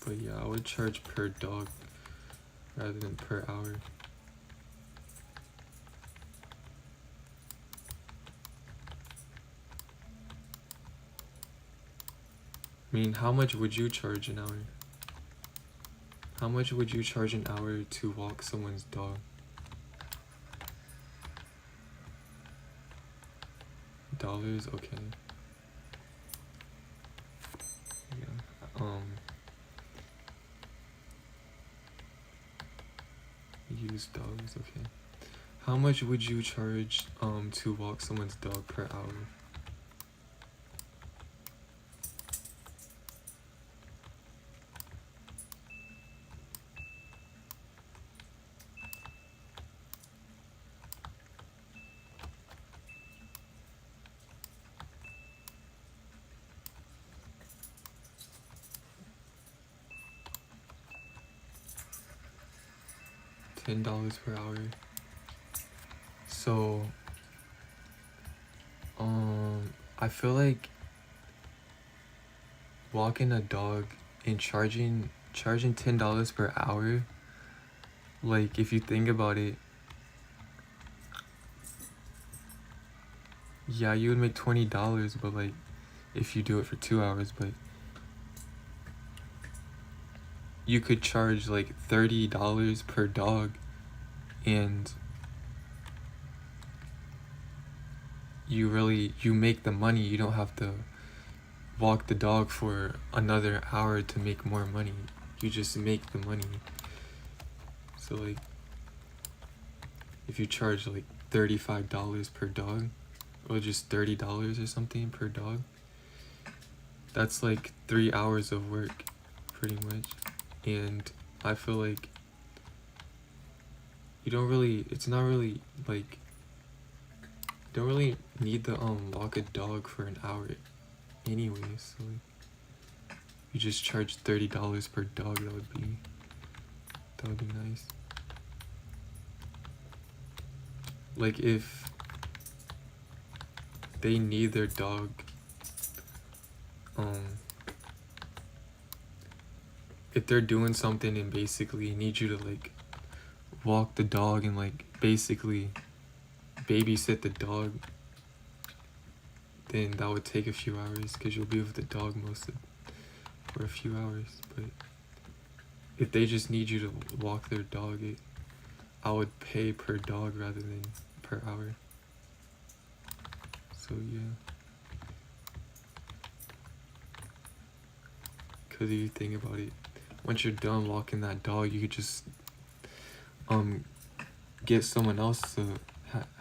But yeah, I would charge per dog rather than per hour. I mean, how much would you charge an hour? How much would you charge an hour to walk someone's dog? Dollars? Okay. Yeah. Use dogs, okay. How much would you charge to walk someone's dog per hour? $10 per hour. So I feel like walking a dog and charging $10 per hour, like if you think about it, yeah, you would make $20, but like if you do it for 2 hours, but you could charge like $30 per dog, and you make the money. You don't have to walk the dog for another hour to make more money. You just make the money. So like if you charge like $35 per dog, or just $30 or something per dog, that's like 3 hours of work pretty much. And I feel like it's not really like, you don't really need to walk a dog for an hour anyways, so like, you just charge $30 per dog. That would be nice. Like if they need their dog, if they're doing something and basically need you to like walk the dog and like basically babysit the dog, then that would take a few hours because you'll be with the dog for a few hours. But if they just need you to walk their dog, I would pay per dog rather than per hour. So yeah. Because if you think about it, once you're done walking that dog, you could just get someone else to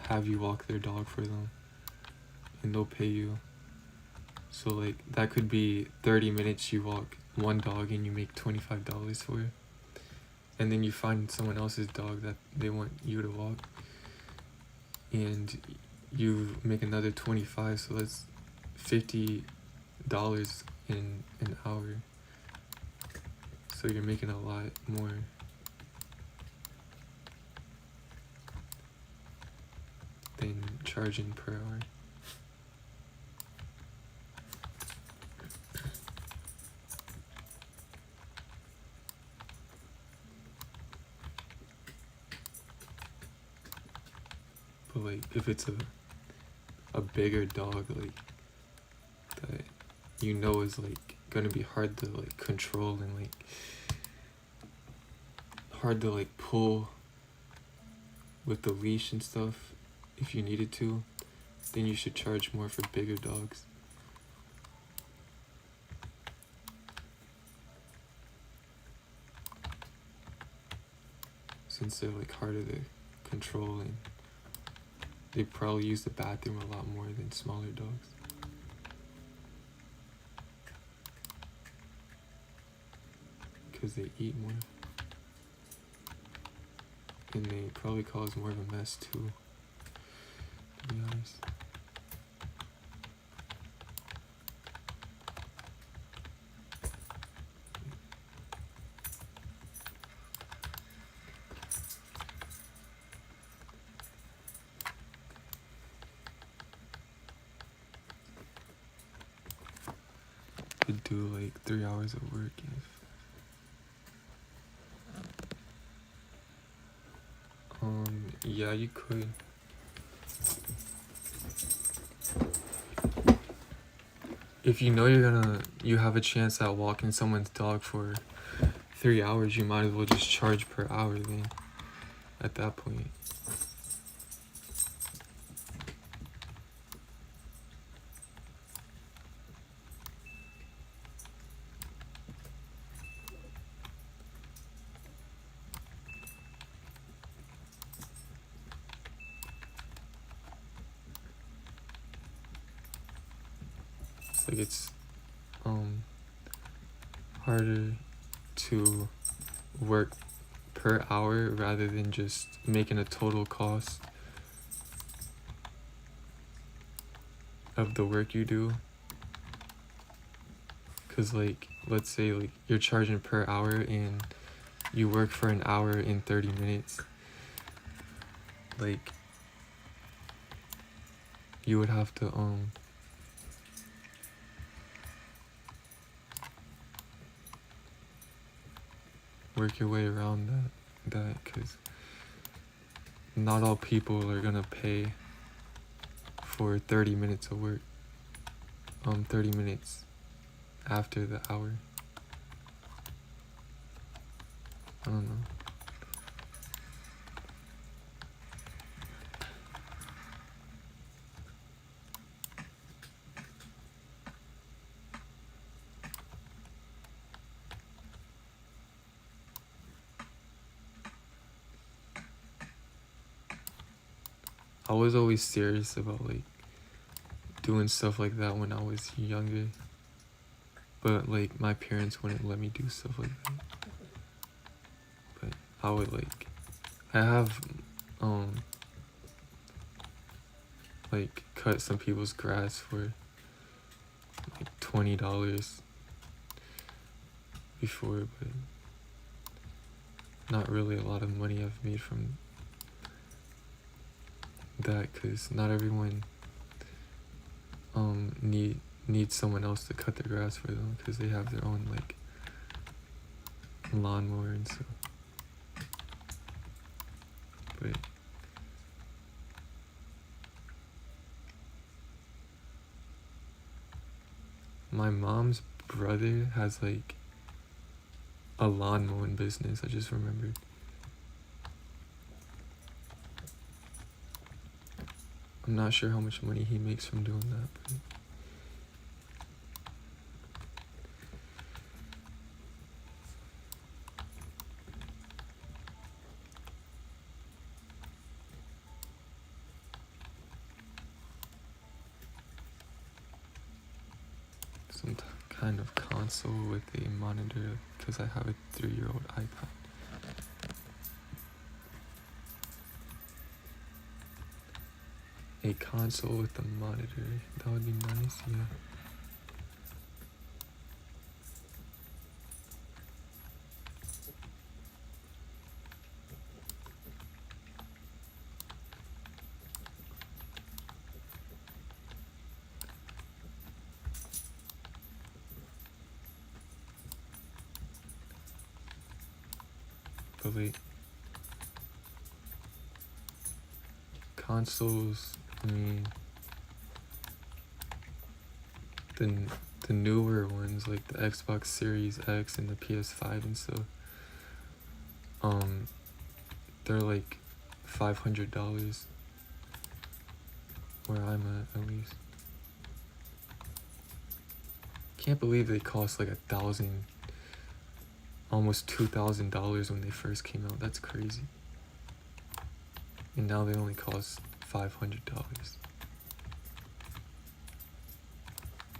have you walk their dog for them, and they'll pay you. So like that could be 30 minutes you walk one dog and you make $25 for it. And then you find someone else's dog that they want you to walk, and you make another 25, so that's $50 in an hour. So you're making a lot more. Than charging per hour. But like if it's a bigger dog, like that you know is like gonna be hard to like control and like hard to like pull with the leash and stuff, if you needed to, then you should charge more for bigger dogs. Since they're like harder to control, and they probably use the bathroom a lot more than smaller dogs. Because they eat more. And they probably cause more of a mess too, to be honest. Could do like 3 hours of work if yeah, you could. If you know you have a chance at walking someone's dog for 3 hours, you might as well just charge per hour then, at that point. Like it's harder to work per hour rather than just making a total cost of the work you do. Cause like let's say like you're charging per hour and you work for an hour in 30 minutes, like you would have to work your way around that because not all people are gonna pay for 30 minutes of work, 30 minutes after the hour. I don't know. I was always serious about like doing stuff like that when I was younger, but like my parents wouldn't let me do stuff like that. But I would like, I have like cut some people's grass for like $20 before, but not really a lot of money I've made from that, because not everyone needs someone else to cut their grass for them, because they have their own like lawnmower and stuff. But my mom's brother has like a lawn mowing business. I just remembered. I'm not sure how much money he makes from doing that, but some kind of console with a monitor because I have a 3-year-old iPad. A console with a monitor, that would be nice, yeah. But like, consoles, I mean, the newer ones like the Xbox Series X and the PS5 and stuff, they're like $500 where I'm at least. Can't believe they cost like $1,000, almost $2,000 when they first came out. That's crazy. And now they only cost $500.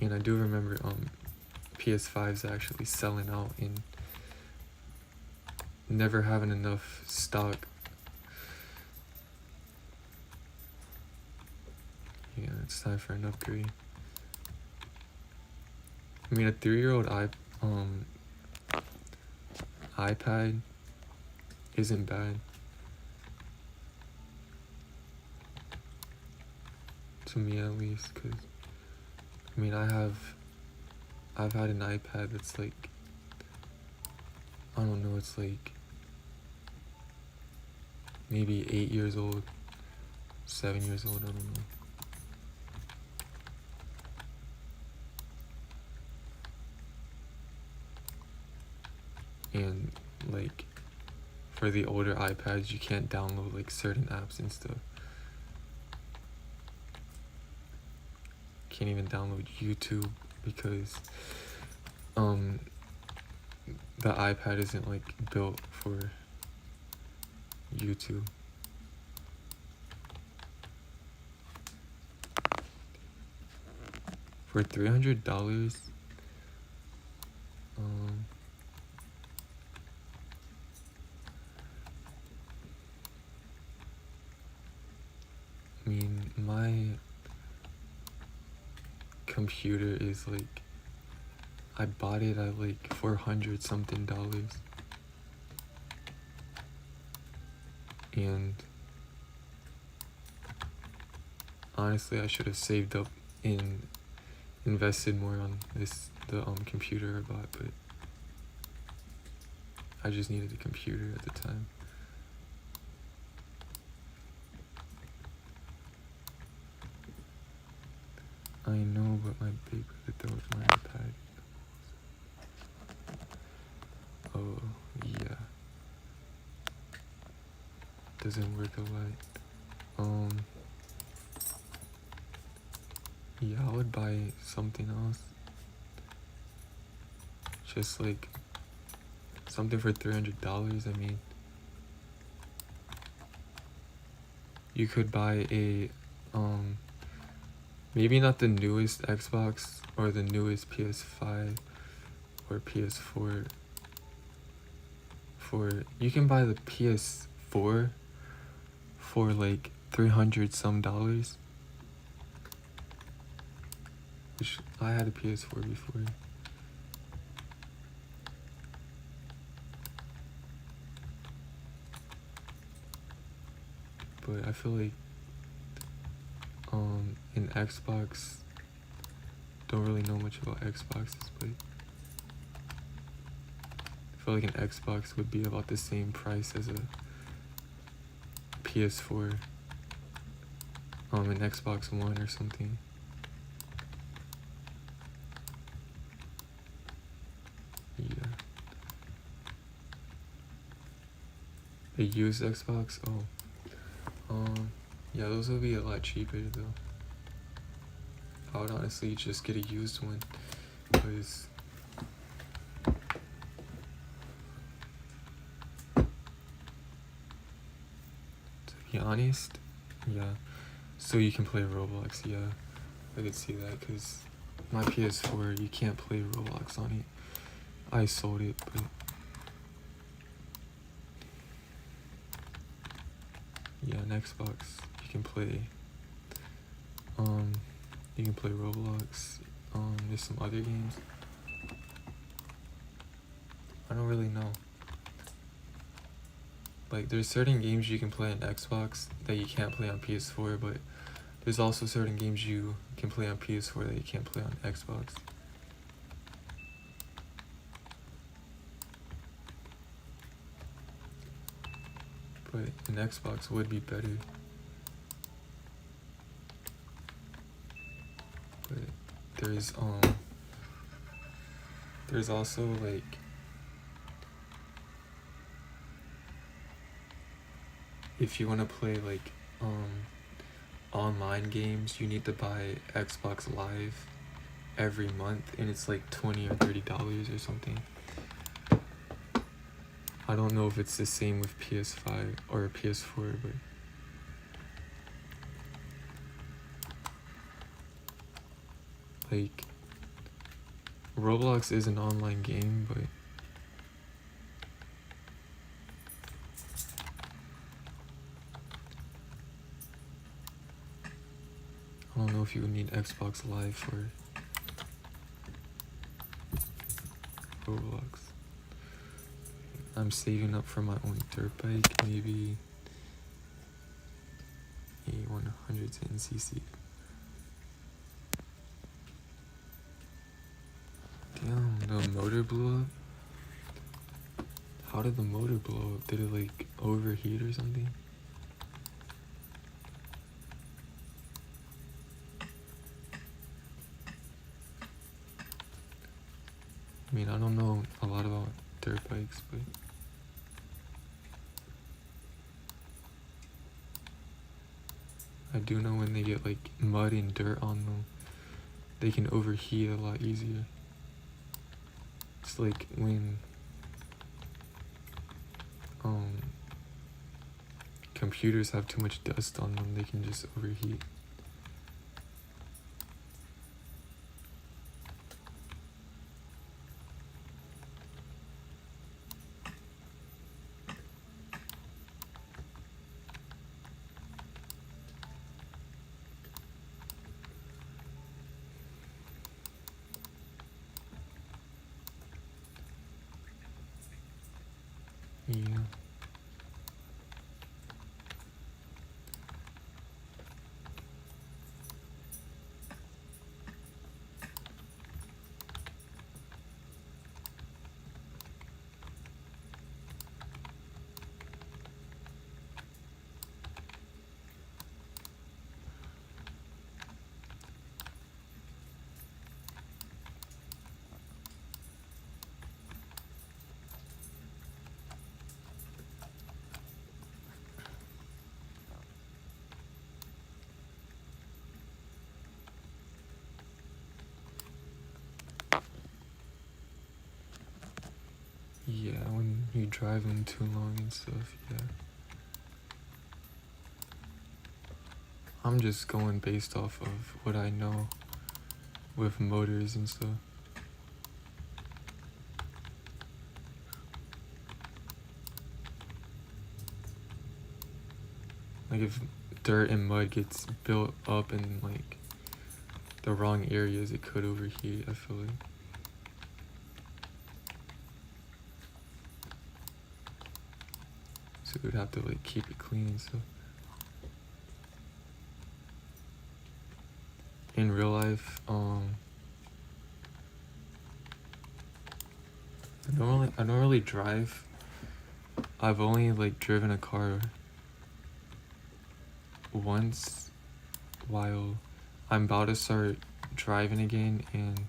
And I do remember PS5's actually selling out and never having enough stock. Yeah, it's time for an upgrade. I mean, a 3-year-old iPad isn't bad. To me at least, because I mean I've had an iPad that's like, I don't know, it's like maybe 8 years old, 7 years old, I don't know. And like for the older iPads you can't download like certain apps and stuff. Can't even download YouTube because the iPad isn't like built for YouTube. For $300, I mean, my computer is like, I bought it at like $400 something. And honestly, I should have saved up and invested more on the computer I bought, but I just needed a computer at the time. I know, but my big brother throws my iPad. Oh, yeah. Doesn't work a lot. Yeah, I would buy something else. Just like something for $300, I mean. You could buy a, maybe not the newest Xbox or the newest PS5 or PS4. You can buy the PS4 for like $300 some, which I had a PS4 before. But I feel like in Xbox, don't really know much about Xboxes, but I feel like an Xbox would be about the same price as a PS4, an Xbox One or something. Yeah. A used Xbox? Oh. Yeah, those will be a lot cheaper though. I would honestly just get a used one, because to be honest, yeah. So you can play Roblox, yeah. I could see that, because my PS4, you can't play Roblox on it. I sold it, but yeah, on Xbox you can play Roblox. There's some other games. I don't really know. Like, there's certain games you can play on Xbox that you can't play on PS4, but there's also certain games you can play on PS4 that you can't play on Xbox. But an Xbox would be better. But there's also like if you want to play like online games, you need to buy Xbox Live every month, and it's like $20 or $30 or something. I don't know if it's the same with PS5 or PS4, but like Roblox is an online game, but I don't know if you would need Xbox Live for Roblox. I'm saving up for my own dirt bike, maybe a 110cc. Damn, the motor blew up? How did the motor blow up? Did it like overheat or something? I mean, I don't know a lot about dirt bikes, but I do know when they get like mud and dirt on them, they can overheat a lot easier. It's like when computers have too much dust on them, they can just overheat. Yeah. Yeah, when you drive them too long and stuff, yeah. I'm just going based off of what I know with motors and stuff. Like if dirt and mud gets built up in like the wrong areas, it could overheat, I feel like. So we'd have to like keep it clean and stuff. In real life, I don't really drive. I've only like driven a car once while I'm about to start driving again, and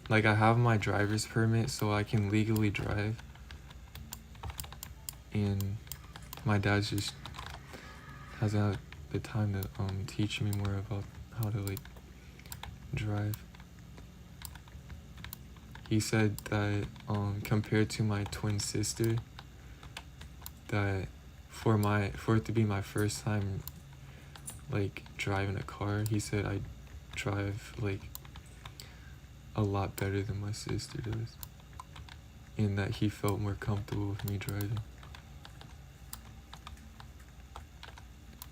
like I have my driver's permit so I can legally drive, and my dad's just hasn't had the time to teach me more about how to like drive. He said that compared to my twin sister, that for it to be my first time like driving a car, he said I drive like a lot better than my sister does, and that he felt more comfortable with me driving.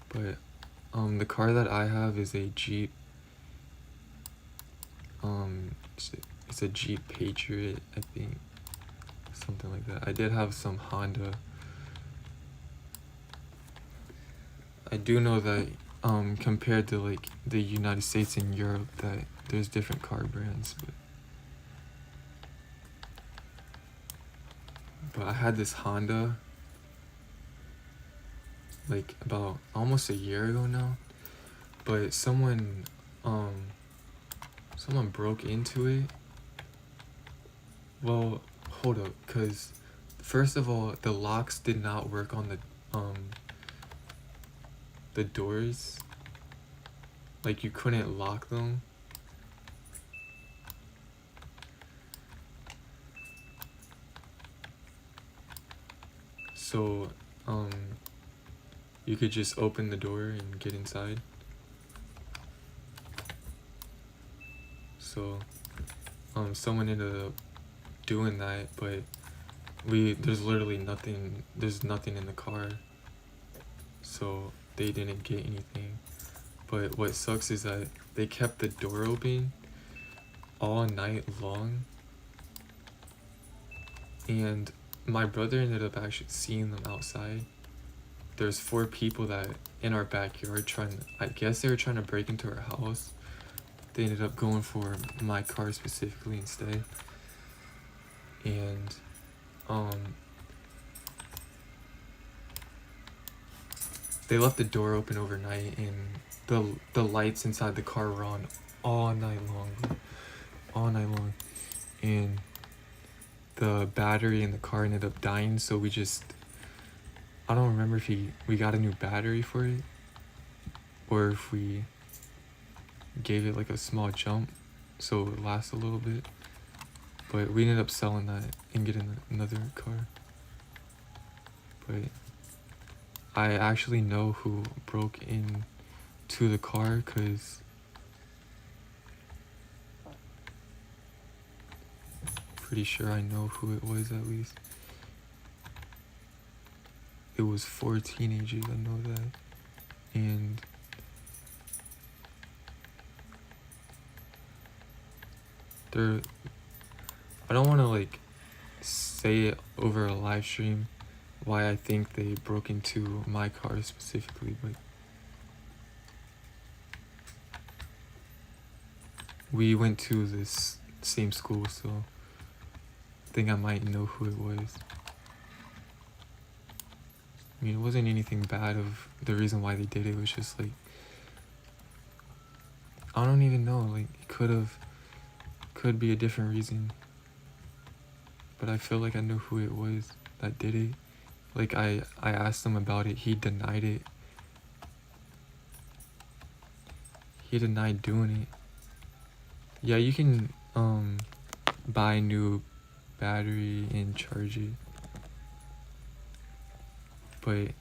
But the car that I have is a Jeep. It's a Jeep Patriot, I think, something like that. I did have some Honda. I do know that compared to like the United States and Europe, that there's different car brands, but I had this Honda like about almost a year ago now, but someone broke into it. Well, hold up, cause first of all, the locks did not work on the doors. Like, you couldn't lock them. So you could just open the door and get inside. So someone ended up doing that, but there's literally nothing in the car, so they didn't get anything. But what sucks is that they kept the door open all night long, and my brother ended up actually seeing them outside. There's 4 people that in our backyard I guess they were trying to break into our house. They ended up going for my car specifically instead. And they left the door open overnight, and the lights inside the car were on all night long, and the battery in the car ended up dying, so I don't remember if we got a new battery for it, or if we gave it like a small jump so it lasts a little bit. But we ended up selling that and getting another car. But I actually know who broke into the car, because pretty sure I know who it was at least. It was 4 teenagers, I know that. And I don't want to like say it over a live stream why I think they broke into my car specifically, but we went to this same school, so I think I might know who it was. I mean, it wasn't anything bad of the reason why they did it. It was just like, I don't even know, like it could be a different reason, but I feel like I know who it was that did it. Like, I asked him about it, he denied it. He denied doing it. Yeah, you can buy a new battery and charge it, but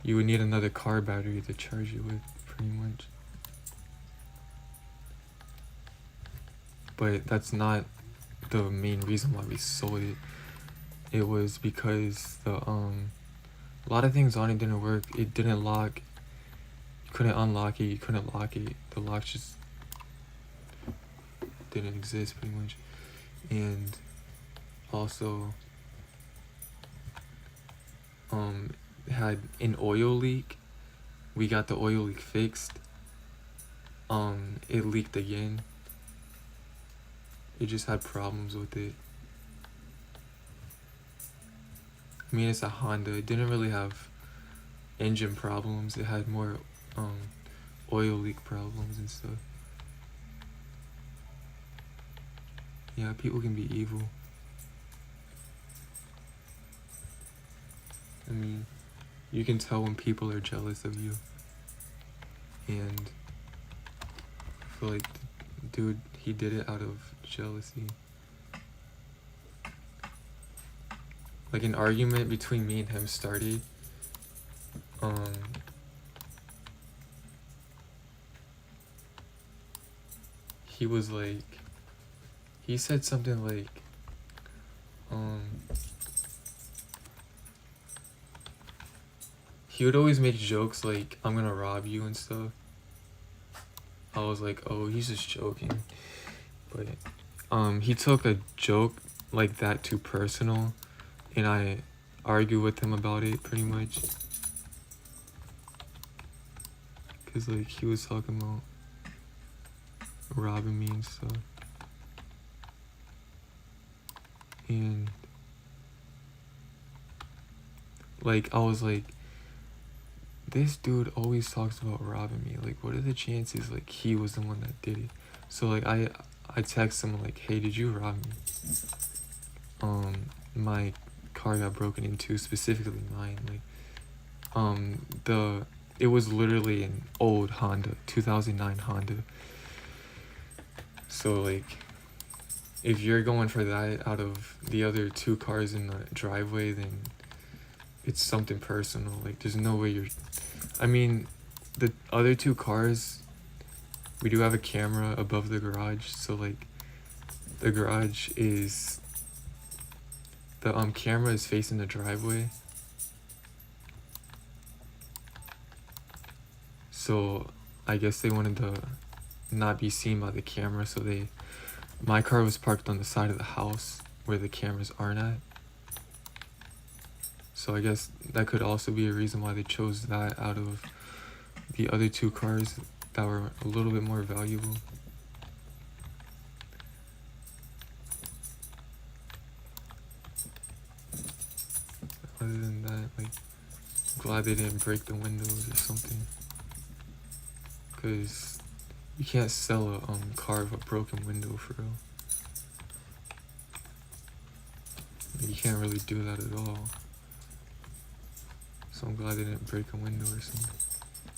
you would need another car battery to charge it with, pretty much. But that's not the main reason why we sold it. It was because a lot of things on it didn't work. It didn't lock. You couldn't unlock it. You couldn't lock it. The lock just didn't exist, pretty much. And also had an oil leak. We got the oil leak fixed. It leaked again. It just had problems with it. I mean, it's a Honda. It didn't really have engine problems. It had more oil leak problems and stuff. Yeah, people can be evil. I mean, you can tell when people are jealous of you. And I feel like, dude, he did it out of jealousy. Like, an argument between me and him started. He was like, he said something like, he would always make jokes like, I'm gonna rob you and stuff. I was like, oh, he's just joking. But he took a joke like that too personal, and I argued with him about it pretty much. Cause like he was talking about robbing me and stuff. And like I was like, this dude always talks about robbing me. Like, what are the chances like he was the one that did it? So like I text him like, hey, did you rob me? My car got broken into, specifically mine. Like, it was literally an old Honda, 2009 Honda. So like, if you're going for that out of the other two cars in the driveway, then it's something personal. Like, there's no way you're... I mean, the other two cars, we do have a camera above the garage, so like, the garage is... The camera is facing the driveway. So I guess they wanted to not be seen by the camera, so my car was parked on the side of the house where the cameras aren't at. So I guess that could also be a reason why they chose that out of the other two cars that were a little bit more valuable. Other than that, like, glad they didn't break the windows or something. Cause you can't sell a car with a broken window for real. Like, you can't really do that at all. So I'm glad they didn't break a window or something.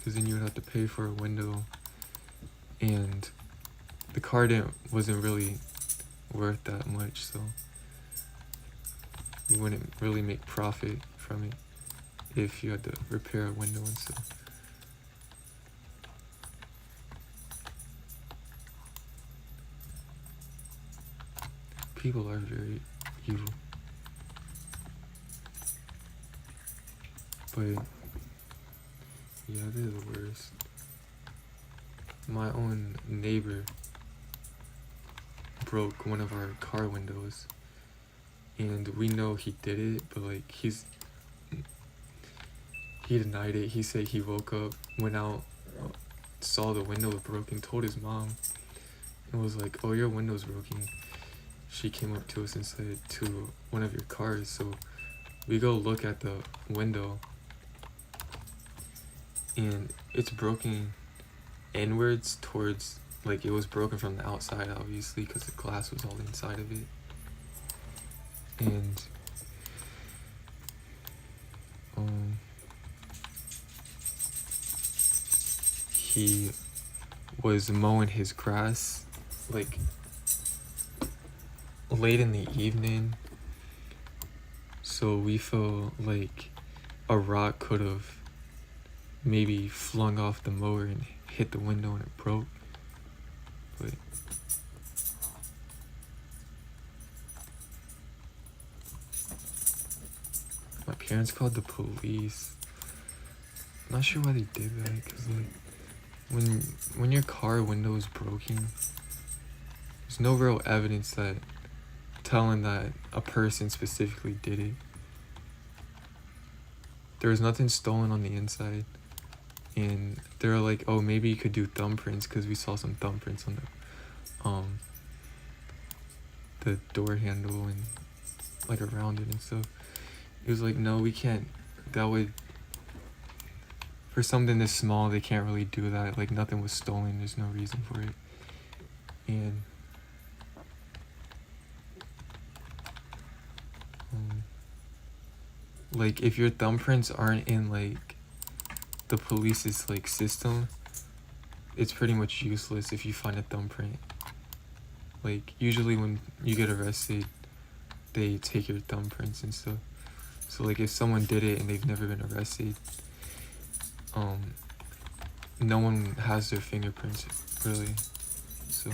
Cause then you would have to pay for a window, and the car wasn't really worth that much, so you wouldn't really make profit from it if you had to repair a window and stuff. People are very evil. But yeah, they're the worst. My own neighbor broke one of our car windows, and we know he did it, but like he denied it. He said he woke up, went out, saw the window was broken, told his mom, and was like, oh, your window's broken. She came up to us and said, to one of your cars. So we go look at the window, and it's broken inwards towards, like, it was broken from the outside, obviously, because the glass was all inside of it. And he was mowing his grass like late in the evening, so we feel like a rock could have maybe flung off the mower and hit the window and it broke. But my parents called the police. I'm not sure why they did that, because like, when your car window is broken, there's no real evidence that telling that a person specifically did it. There was nothing stolen on the inside, and they were like, oh, maybe you could do thumbprints, because we saw some thumbprints on the door handle and like around it and stuff. It was like, no, we can't. That would, for something this small, they can't really do that. Like, nothing was stolen. There's no reason for it. And like if your thumbprints aren't in like the police's like system, it's pretty much useless if you find a thumbprint. Like usually when you get arrested, they take your thumbprints and stuff. So like if someone did it and they've never been arrested, no one has their fingerprints really. So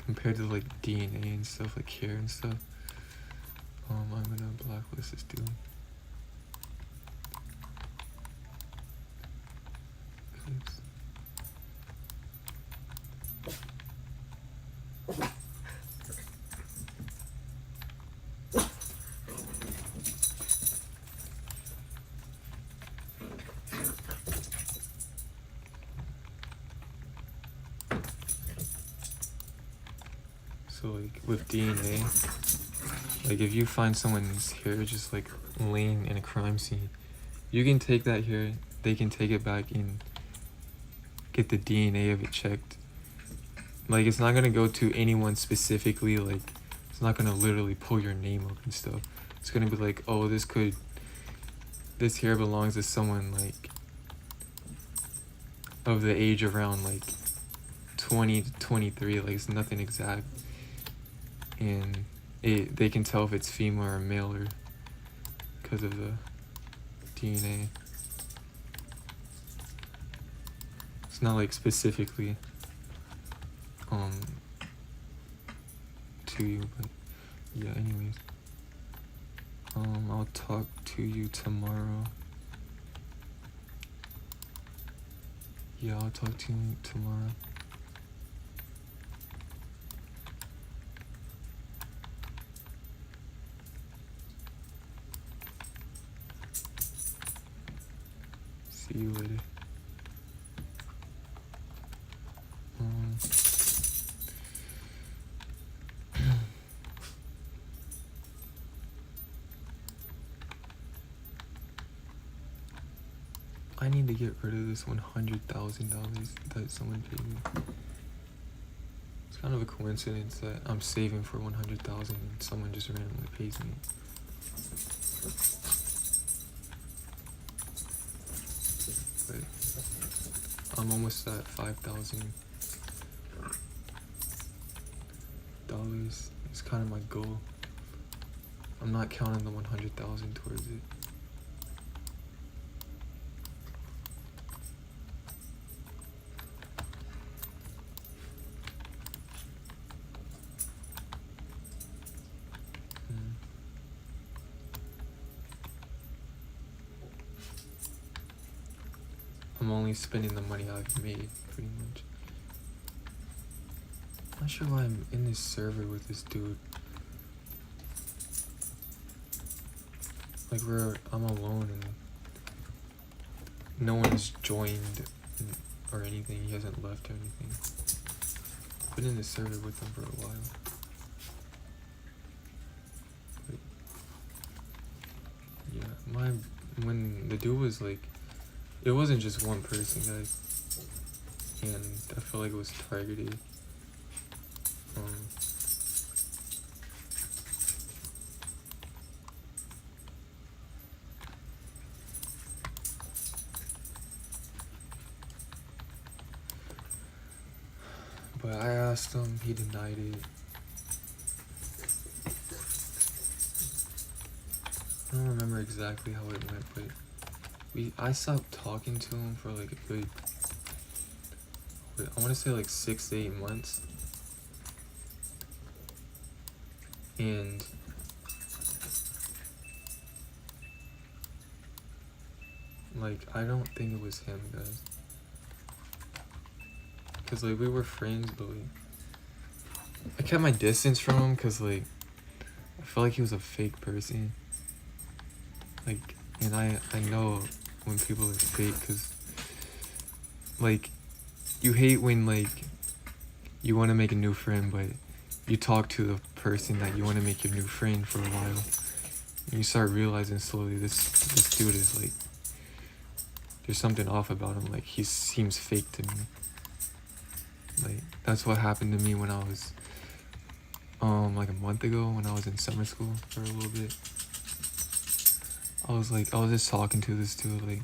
compared to like DNA and stuff, like hair and stuff, I'm gonna blacklist this dude. So like with DNA, like if you find someone's hair just like laying in a crime scene, you can take that hair, they can take it back and get the DNA of it checked. Like it's not gonna go to anyone specifically, like it's not gonna literally pull your name up and stuff. It's gonna be like, oh, this hair belongs to someone like of the age around like 20 to 23, like it's nothing exact. And they can tell if it's female or male or because of the DNA. It's not like specifically to you, but yeah, anyways. I'll talk to you tomorrow. Yeah, I'll talk to you tomorrow. See you later. I need to get rid of this $100,000 that someone paid me. It's kind of a coincidence that I'm saving for $100,000 and someone just randomly pays me. But I'm almost at $5,000. It's kind of my goal. I'm not counting the $100,000 towards it. I'm only spending the money I've made, pretty much. I'm not sure why I'm in this server with this dude. Like I'm alone and no one has joined or anything. He hasn't left or anything. I've been in this server with him for a while. But yeah, when the dude was like, it wasn't just one person, guys, and I felt like it was targeted. But I asked him, he denied it. I don't remember exactly how it went, but I stopped talking to him for like a good, I want to say like 6 to 8 months. And like, I don't think it was him, guys. Cause like, we were friends, but like, I kept my distance from him cause like, I felt like he was a fake person. Like, and I know when people are fake, cause like, you hate when like, you want to make a new friend, but you talk to the person that you want to make your new friend for a while, and you start realizing slowly this dude is like, there's something off about him. Like, he seems fake to me. Like, That's what happened to me when I was like a month ago when I was in summer school for a little bit. I was just talking to this dude, like,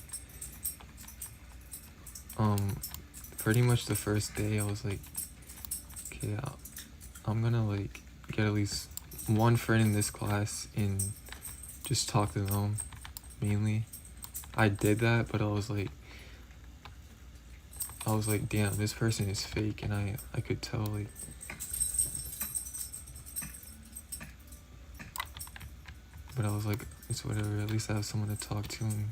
pretty much the first day I was like, okay, I'm gonna like get at least one friend in this class and just talk to them mainly. I did that, but I was like, damn, this person is fake, and I could tell, like, but I was like, it's whatever, at least I have someone to talk to and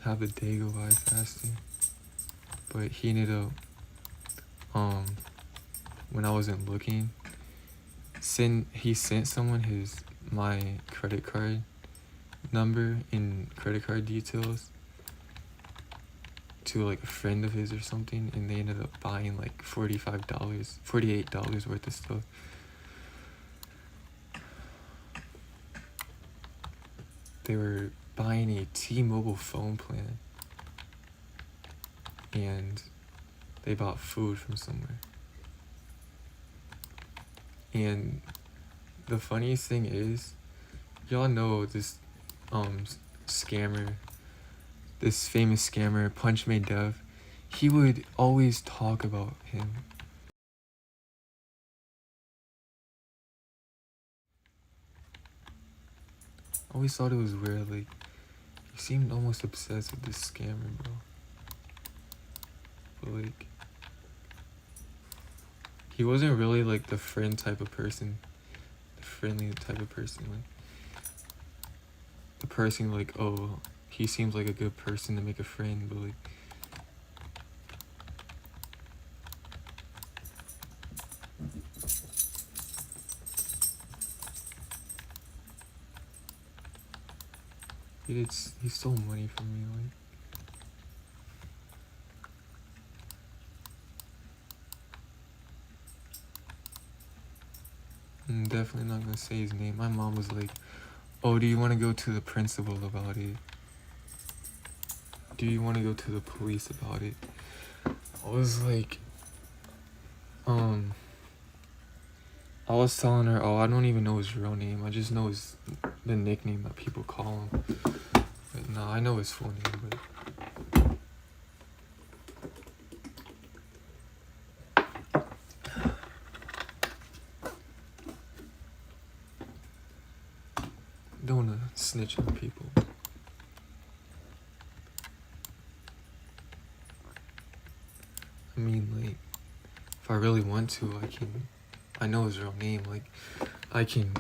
have the day go by faster. But he ended up, when I wasn't looking, he sent someone my credit card number and credit card details to like a friend of his or something, and they ended up buying like $48 worth of stuff. They were buying a T-Mobile phone plan, and they bought food from somewhere. And the funniest thing is, y'all know this scammer, this famous scammer, Punch Made Dev. He would always talk about him. I always thought it was weird, like, he seemed almost obsessed with this scammer, bro. But like, he wasn't really like the friend type of person, the friendly type of person, like, the person like, oh, he seems like a good person to make a friend, but like, he stole money from me, like. I'm definitely not gonna say his name. My mom was like, oh, do you want to go to the principal about it? Do you want to go to the police about it? I was like, I was telling her, oh, I don't even know his real name. I just know the nickname that people call him. But no, I know his full name, but don't wanna snitch on people. I mean, like, if I really want to, I know his real name. Like, I can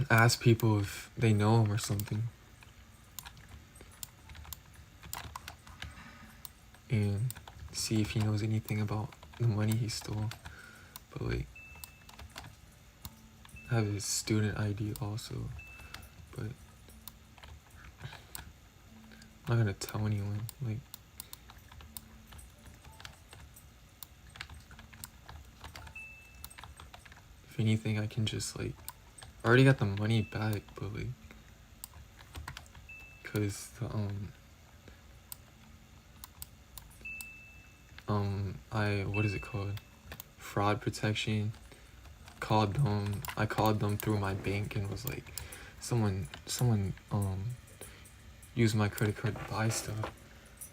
ask people if they know him or something. And see if he knows anything about the money he stole. But like, I have his student ID also. But I'm not gonna tell anyone. Like, if anything, I can just like, I already got the money back, but like, cause the what is it called? Fraud protection. I called them through my bank and was like, someone used my credit card to buy stuff.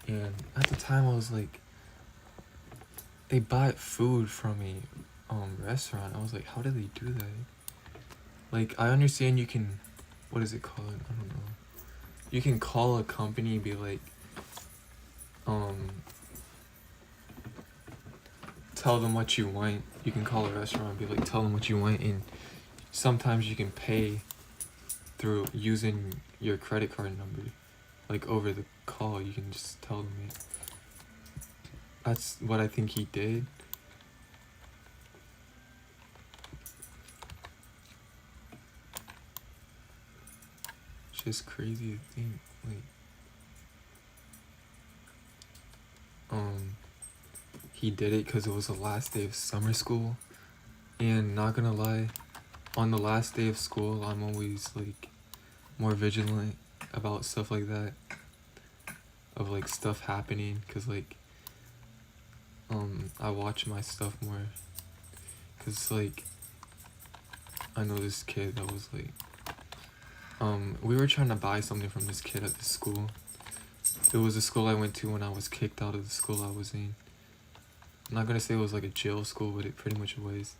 And at the time I was like, they bought food from a restaurant. I was like, how did they do that? Like, I understand you can, what is it called? I don't know. You can call a company and be like, tell them what you want. You can call a restaurant and be like, tell them what you want, and sometimes you can pay through using your credit card number. Like, over the call, you can just tell them it. That's what I think he did. It's just crazy to think, like, he did it because it was the last day of summer school. And not gonna lie, on the last day of school, I'm always like more vigilant about stuff like that, of like stuff happening, because like, I watch my stuff more, cause like I know this kid that was like we were trying to buy something from this kid at the school. It was a school I went to when I was kicked out of the school I was in. I'm not gonna say it was like a jail school, but it pretty much was.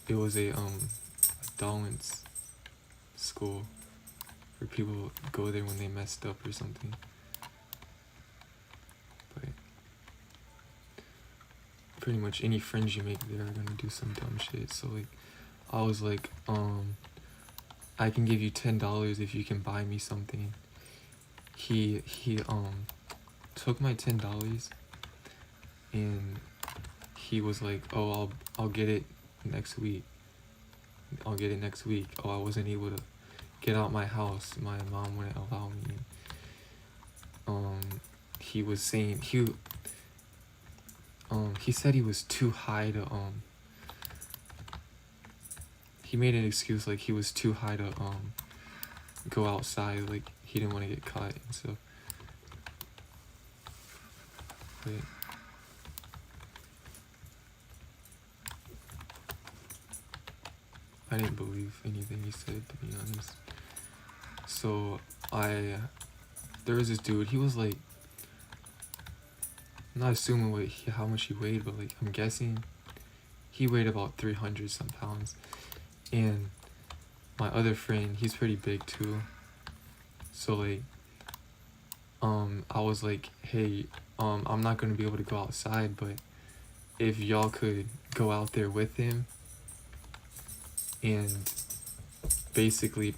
It was a adolescence school where people go there when they messed up or something. But pretty much any friends you make there are gonna do some dumb shit. So like I was like, I can give you $10 if you can buy me something. He took my $10 and he was like, oh, I'll get it next week. I'll get it next week. Oh, I wasn't able to get out my house. My mom wouldn't allow me. He was saying he said he was too high to he made an excuse like he was too high to go outside, like he didn't want to get caught and stuff. But I didn't believe anything he said, to be honest. So there was this dude, he was like, I'm not assuming how much he weighed, but like I'm guessing he weighed about 300 some pounds. And my other friend, he's pretty big too. So like I was like, hey, I'm not gonna be able to go outside, but if y'all could go out there with him and basically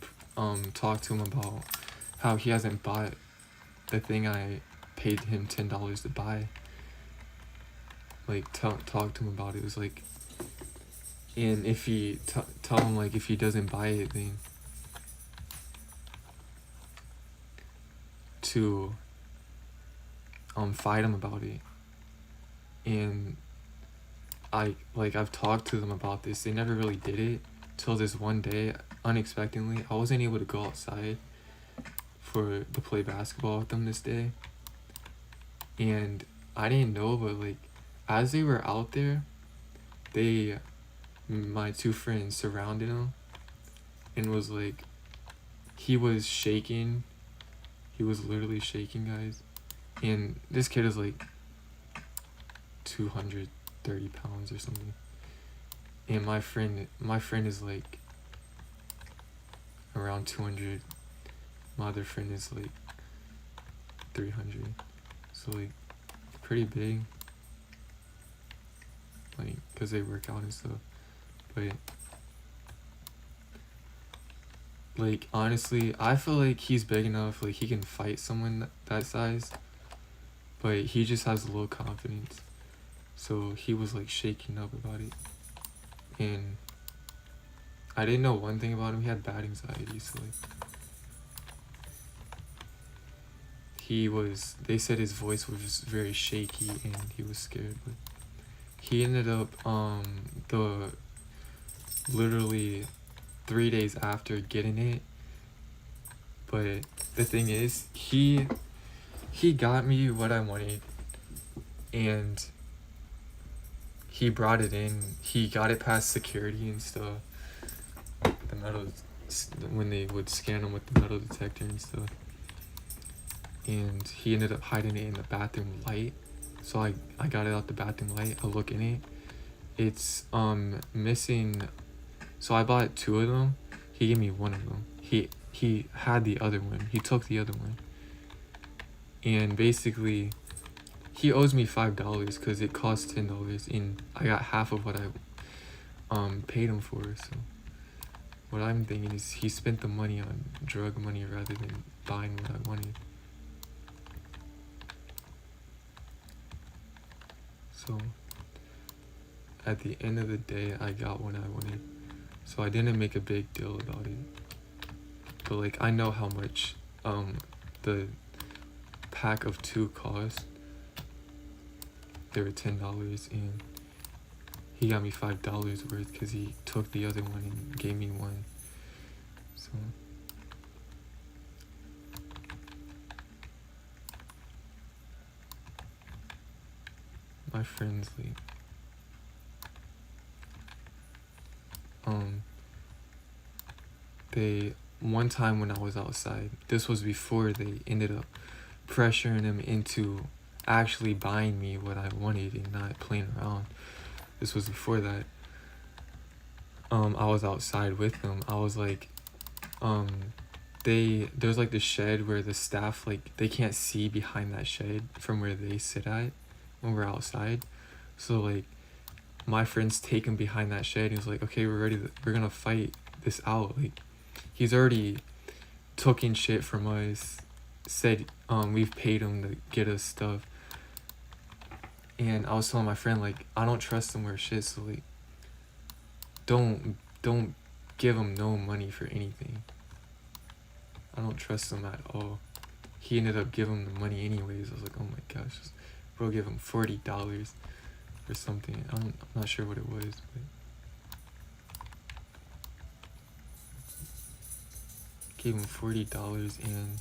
talk to him about how he hasn't bought the thing I paid him $10 to buy. Like talk to him about it. It was like, and if he tell him like if he doesn't buy it, then to fight him about it. And I've talked to them about this. They never really did it till this one day, unexpectedly. I wasn't able to go outside to play basketball with them this day, and I didn't know, but like as they were out there, my two friends surrounded him and was like, he was shaking. He was literally shaking, guys. And this kid is like 230 pounds or something. And my friend is like around 200. My other friend is like 300. So like pretty big. Like, cause they work out and stuff. But like honestly, I feel like he's big enough, like he can fight someone that size, but he just has low confidence. So he was like shaking up about it. And I didn't know one thing about him, he had bad anxiety, so like they said his voice was just very shaky and he was scared. But he ended up literally 3 days after getting it. But the thing is, he got me what I wanted, and he brought it in. He got it past security and stuff. The metal, when they would scan him with the metal detector and stuff. And he ended up hiding it in the bathroom light. So I got it out the bathroom light. I look in it. It's missing. So I bought 2 of them. He gave me 1 of them. He had the other one. He took the other one. And basically, he owes me $5 because it cost $10, and I got half of what I paid him for. So what I'm thinking is he spent the money on drug money rather than buying what I wanted. So at the end of the day, I got what I wanted. So I didn't make a big deal about it. But like I know how much the pack of 2 cost. They were $10, and he got me $5 worth because he took the other one and gave me 1. So my friends, like, they, one time when I was outside, this was before they ended up pressuring him into actually buying me what I wanted and not playing around. This was before that. I was outside with them. I was like, there's like the shed where the staff, like, they can't see behind that shed from where they sit at when we're outside. So like my friends take him behind that shed. He was like, okay, we're gonna fight this out. Like, he's already taking shit from us, said we've paid him to get us stuff. And I was telling my friend, like, I don't trust him or shit, so like don't give him no money for anything. I don't trust him at all. He ended up giving him the money anyways. I was like, oh my gosh, bro, give him $40 or something. I'm not sure what it was, but gave him $40 and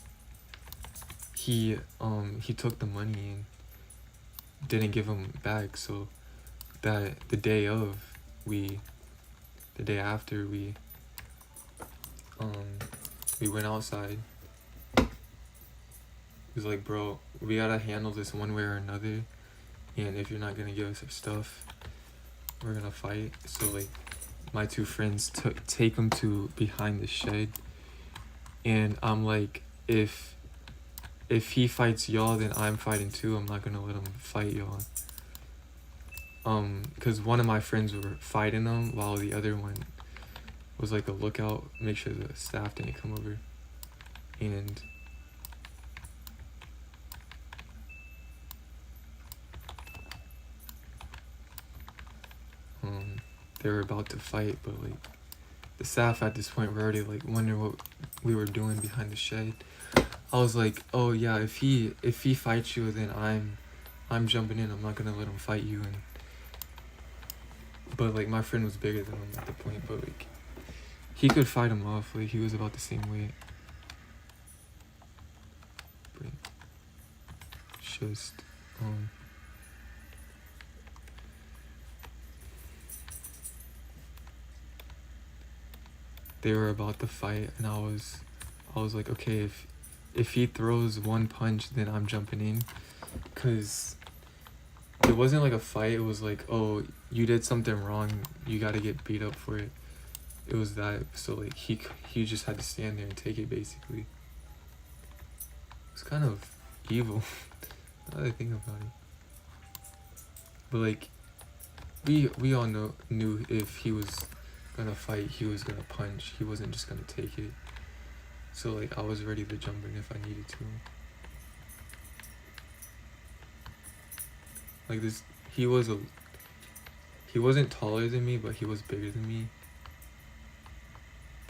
he took the money and didn't give him back. So that the day after we went outside. He was like, bro, we gotta handle this one way or another, and if you're not gonna give us our stuff, we're gonna fight. So like my two friends take him to behind the shed, and I'm like, if he fights y'all, then I'm fighting too. I'm not gonna let him fight y'all. Cause one of my friends were fighting him while the other one was like a lookout, make sure the staff didn't come over. And they were about to fight, but like the staff at this point were already like wondering what we were doing behind the shed. I was like, oh yeah, if he fights you, then I'm jumping in. I'm not gonna let him fight you. And but like my friend was bigger than him at the point, but like he could fight him off. Like he was about the same weight. But just they were about to fight, and I was like, okay, if he throws one punch, then I'm jumping in, cause it wasn't like a fight. It was like, oh, you did something wrong, you gotta get beat up for it. It was that. So like he just had to stand there and take it, basically. It's kind of evil now that I think about it. But like we all knew if he was gonna fight, he was gonna punch. He wasn't just gonna take it. So like I was ready to jump in if I needed to. Like this, he wasn't taller than me, but he was bigger than me.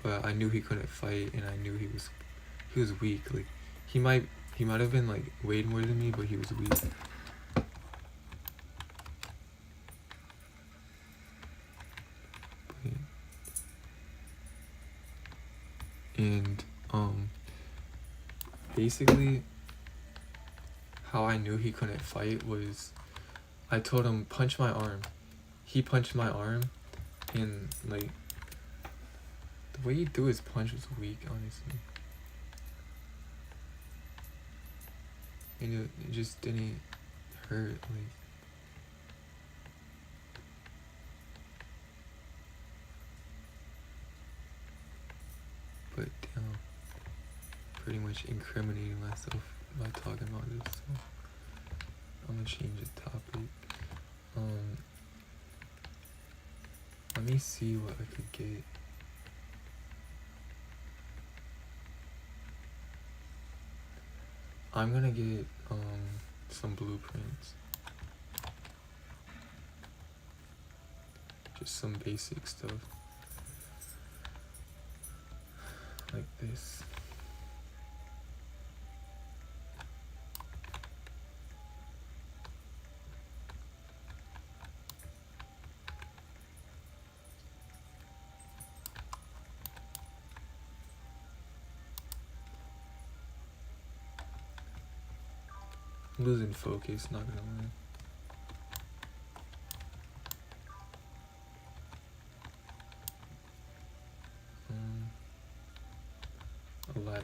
But I knew he couldn't fight, and I knew he was weak. Like he might have been like weighed more than me, but he was weak. And basically how I knew he couldn't fight was I told him, punch my arm. He punched my arm, and like the way he threw his punch was weak, honestly. And it just didn't hurt. Like but damn, pretty much incriminating myself by talking about this. So I'm gonna change the topic. Let me see what I could get. I'm gonna get some blueprints. Just some basic stuff. Like this. I'm losing focus, not gonna lie.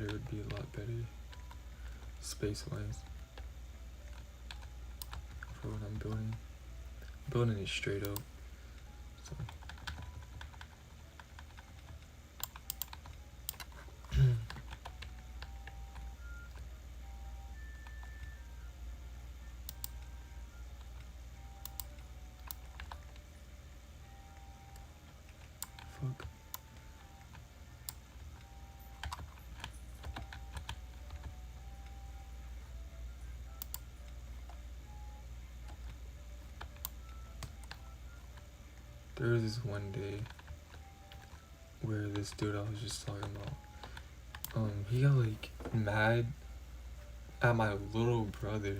there would be a lot better space-wise for what I'm building. I'm building it straight up, so. Fuck. There was this one day where this dude I was just talking about, he got like mad at my little brother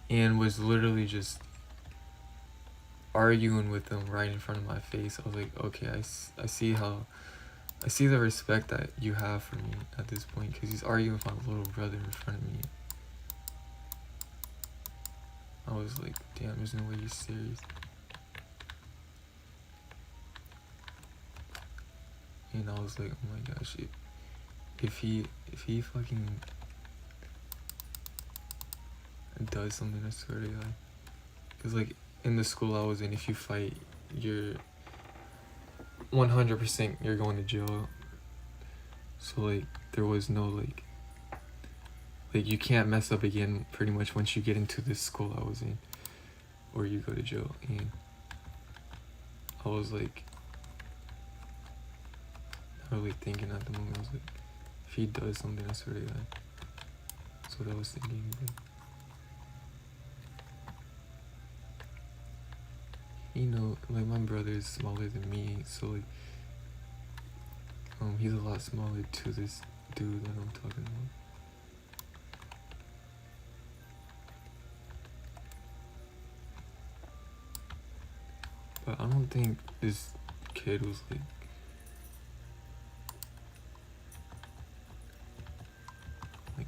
and was literally just arguing with him right in front of my face. I was like, okay, I see the respect that you have for me at this point, because he's arguing with my little brother in front of me. I was like, damn, there's no way you're serious. And I was like, oh my gosh, if he fucking does something, I swear to God. Because like in the school I was in, if you fight, you're 100% you're going to jail. So like there was no like you can't mess up again pretty much once you get into this school I was in, or you go to jail. And I was like not really thinking at the moment. I was like, if he does something, I swear to God. That's what I was thinking. But you know, like my brother is smaller than me, so like he's a lot smaller to this dude that I'm talking about. But I don't think this kid was like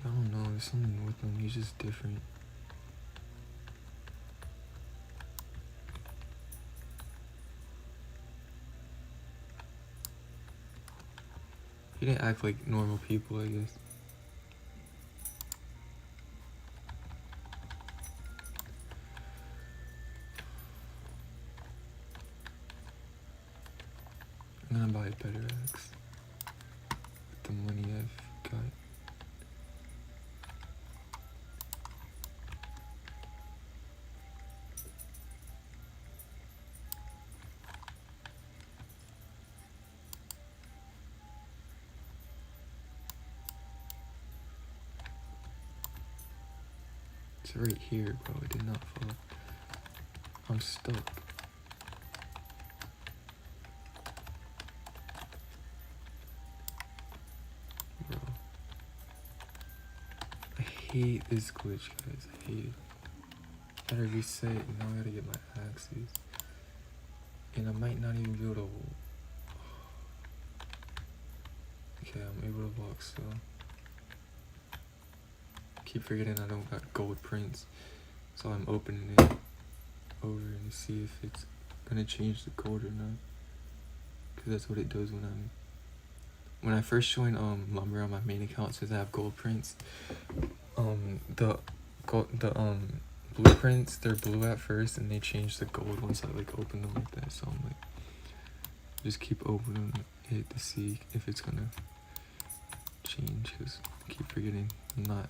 I don't know, there's something with him, he's just different. He didn't act like normal people, I guess. I'm gonna buy a better axe with the money I've got. It's right here, bro. It did not fall. I'm stuck. Bro. I hate this glitch, guys. I hate it. Gotta reset, and now I gotta get my axes. And I might not even be able to... Okay, I'm able to walk still. Keep forgetting I don't got gold prints, so I'm opening it over and see if it's gonna change the gold or not, because that's what it does when I first join Lumber on my main account. It says I have gold prints. The blueprints, they're blue at first and they change the gold once I like open them like that. So I'm like, just keep opening it to see if it's gonna change, because I keep forgetting I'm not.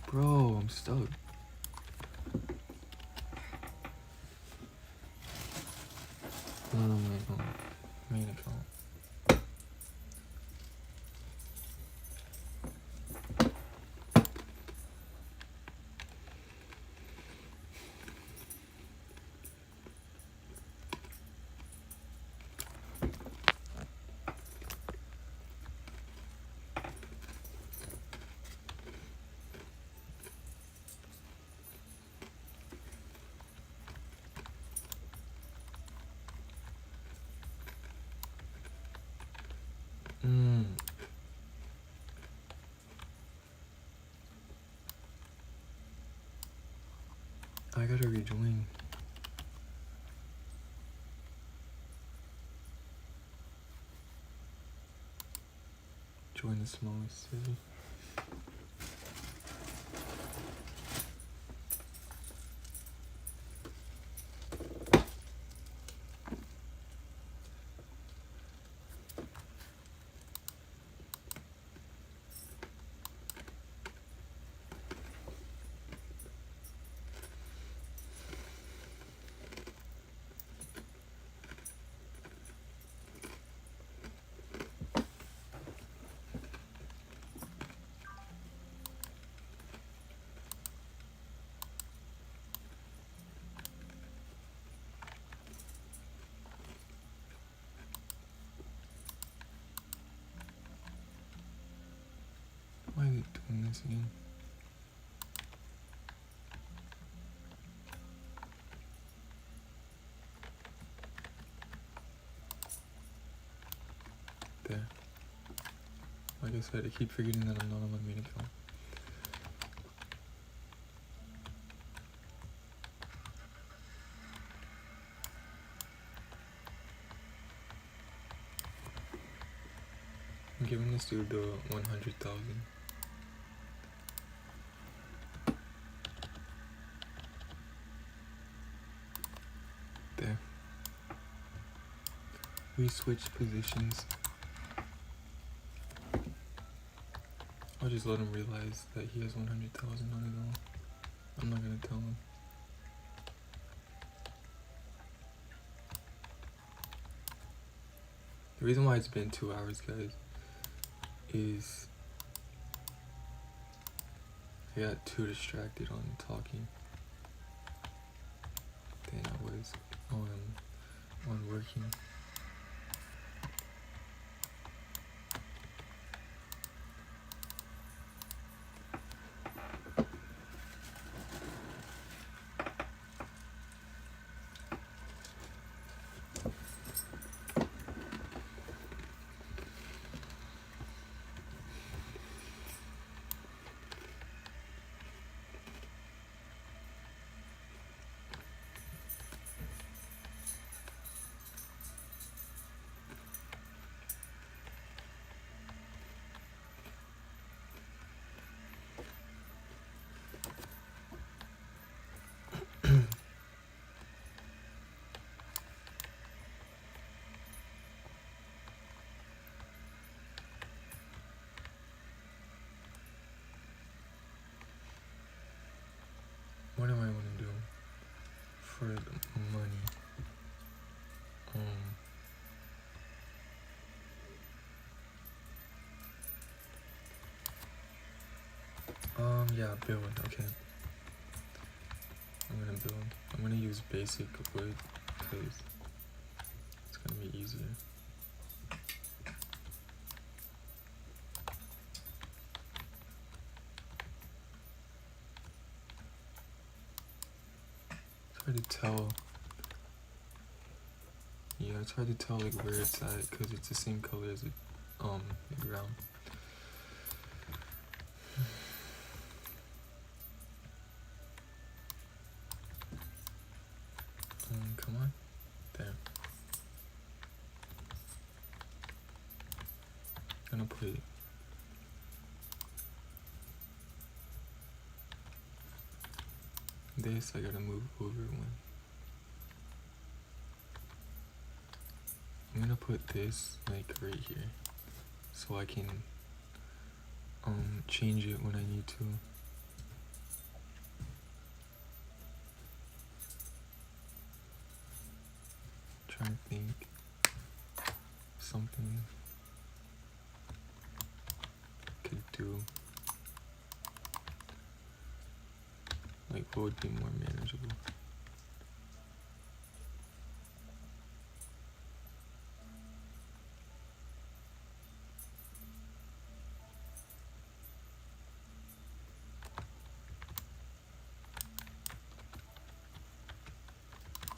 Bro, I'm stuck. Not on my main account. I gotta rejoin. Join the smallest city. Why is it doing this again? There. Like I said, I keep forgetting that I'm not on my main account. I'm giving this dude the 100,000. There. We switched positions. I'll just let him realize that he has 100,000 on his own. I'm not gonna tell him. The reason why it's been 2 hours, guys, is I got too distracted on talking than I was on working. What do I want to do for the money? Yeah, build. Okay. I'm gonna build. I'm gonna use basic wood because it's gonna be easier. It's hard to tell. Yeah, it's hard to tell like where it's at because it's the same color as the ground. Come on. There. I'm gonna put this. I gotta move over one. I'm gonna put this like right here so I can change it when I need to. Trying to think something I could do. Like what would be more manageable?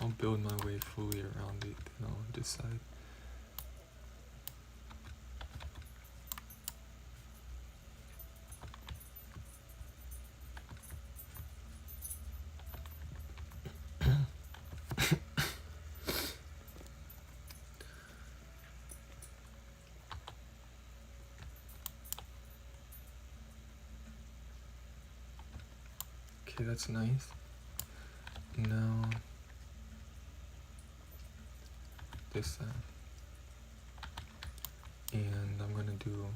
I'll build my way fully around it, then I'll decide. Okay, that's nice. Now this side. And I'm gonna do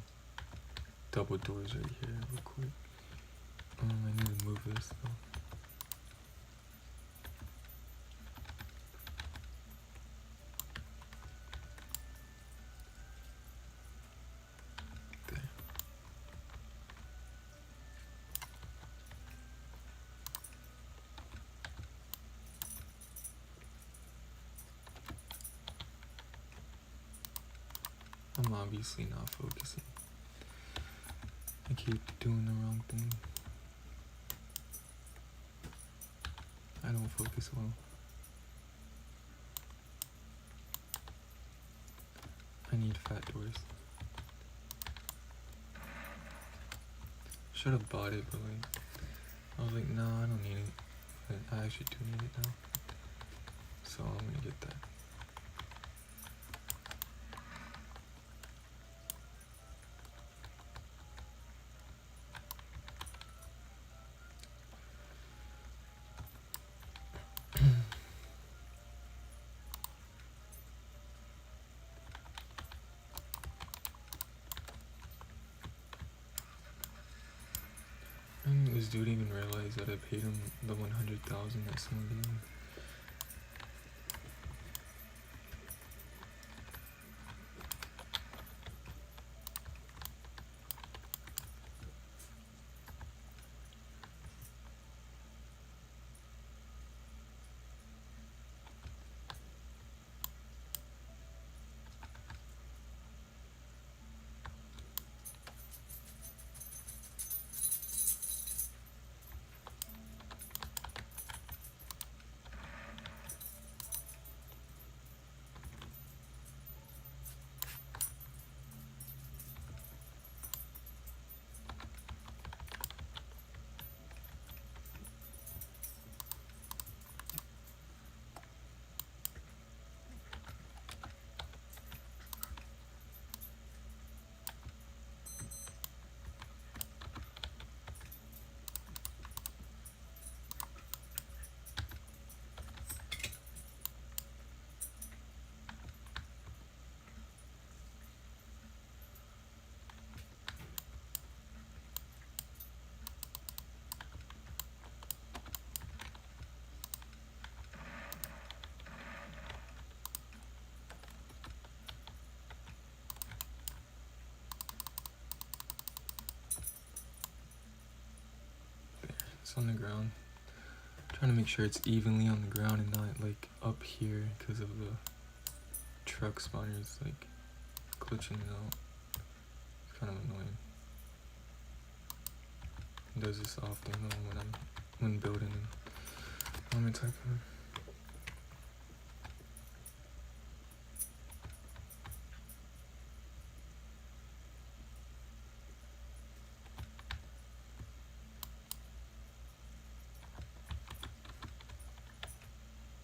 double doors right here real quick. I need to move this though. There. I'm obviously not focusing. I keep doing the wrong thing. I don't focus well. I need fat doors. Should have bought it, but like, I was like, no, I don't need it. But I actually do need it now. So I'm gonna get that. And this dude even realized that I paid him the 100,000 that someone gave me. It's on the ground. I'm trying to make sure it's evenly on the ground and not like up here because of the truck spawners like glitching it out. It's kind of annoying. It does this often though when building on my Tycoon.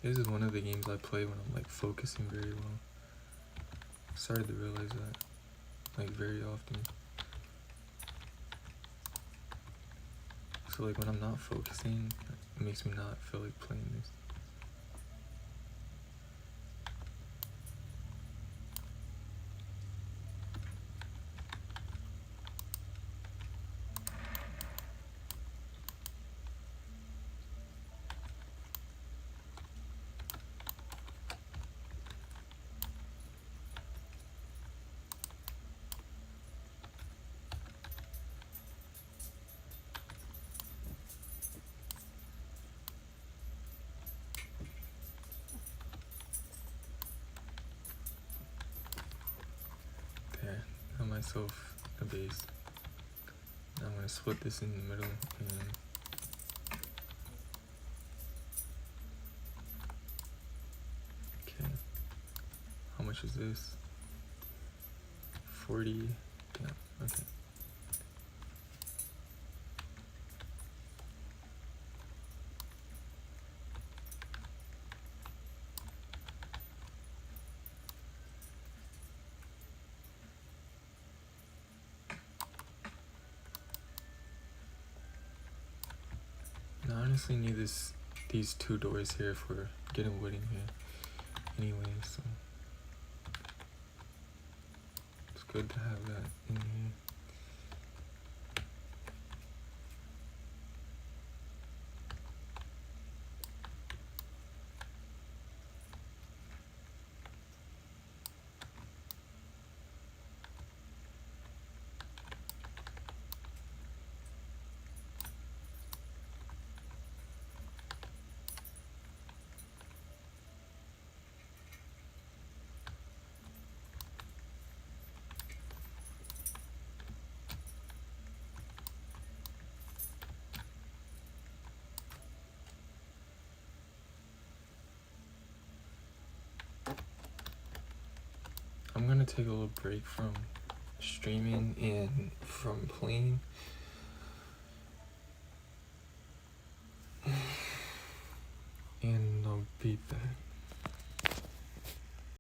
This is one of the games I play when I'm like focusing very well. I started to realize that like very often. So like when I'm not focusing, it makes me not feel like playing this. Got myself a base. Now I'm gonna split this in the middle and okay. How much is this? 40. Yeah, okay. And I honestly need these 2 doors here for getting wood in here anyway, so it's good to have that in here. I'm gonna take a little break from streaming and from playing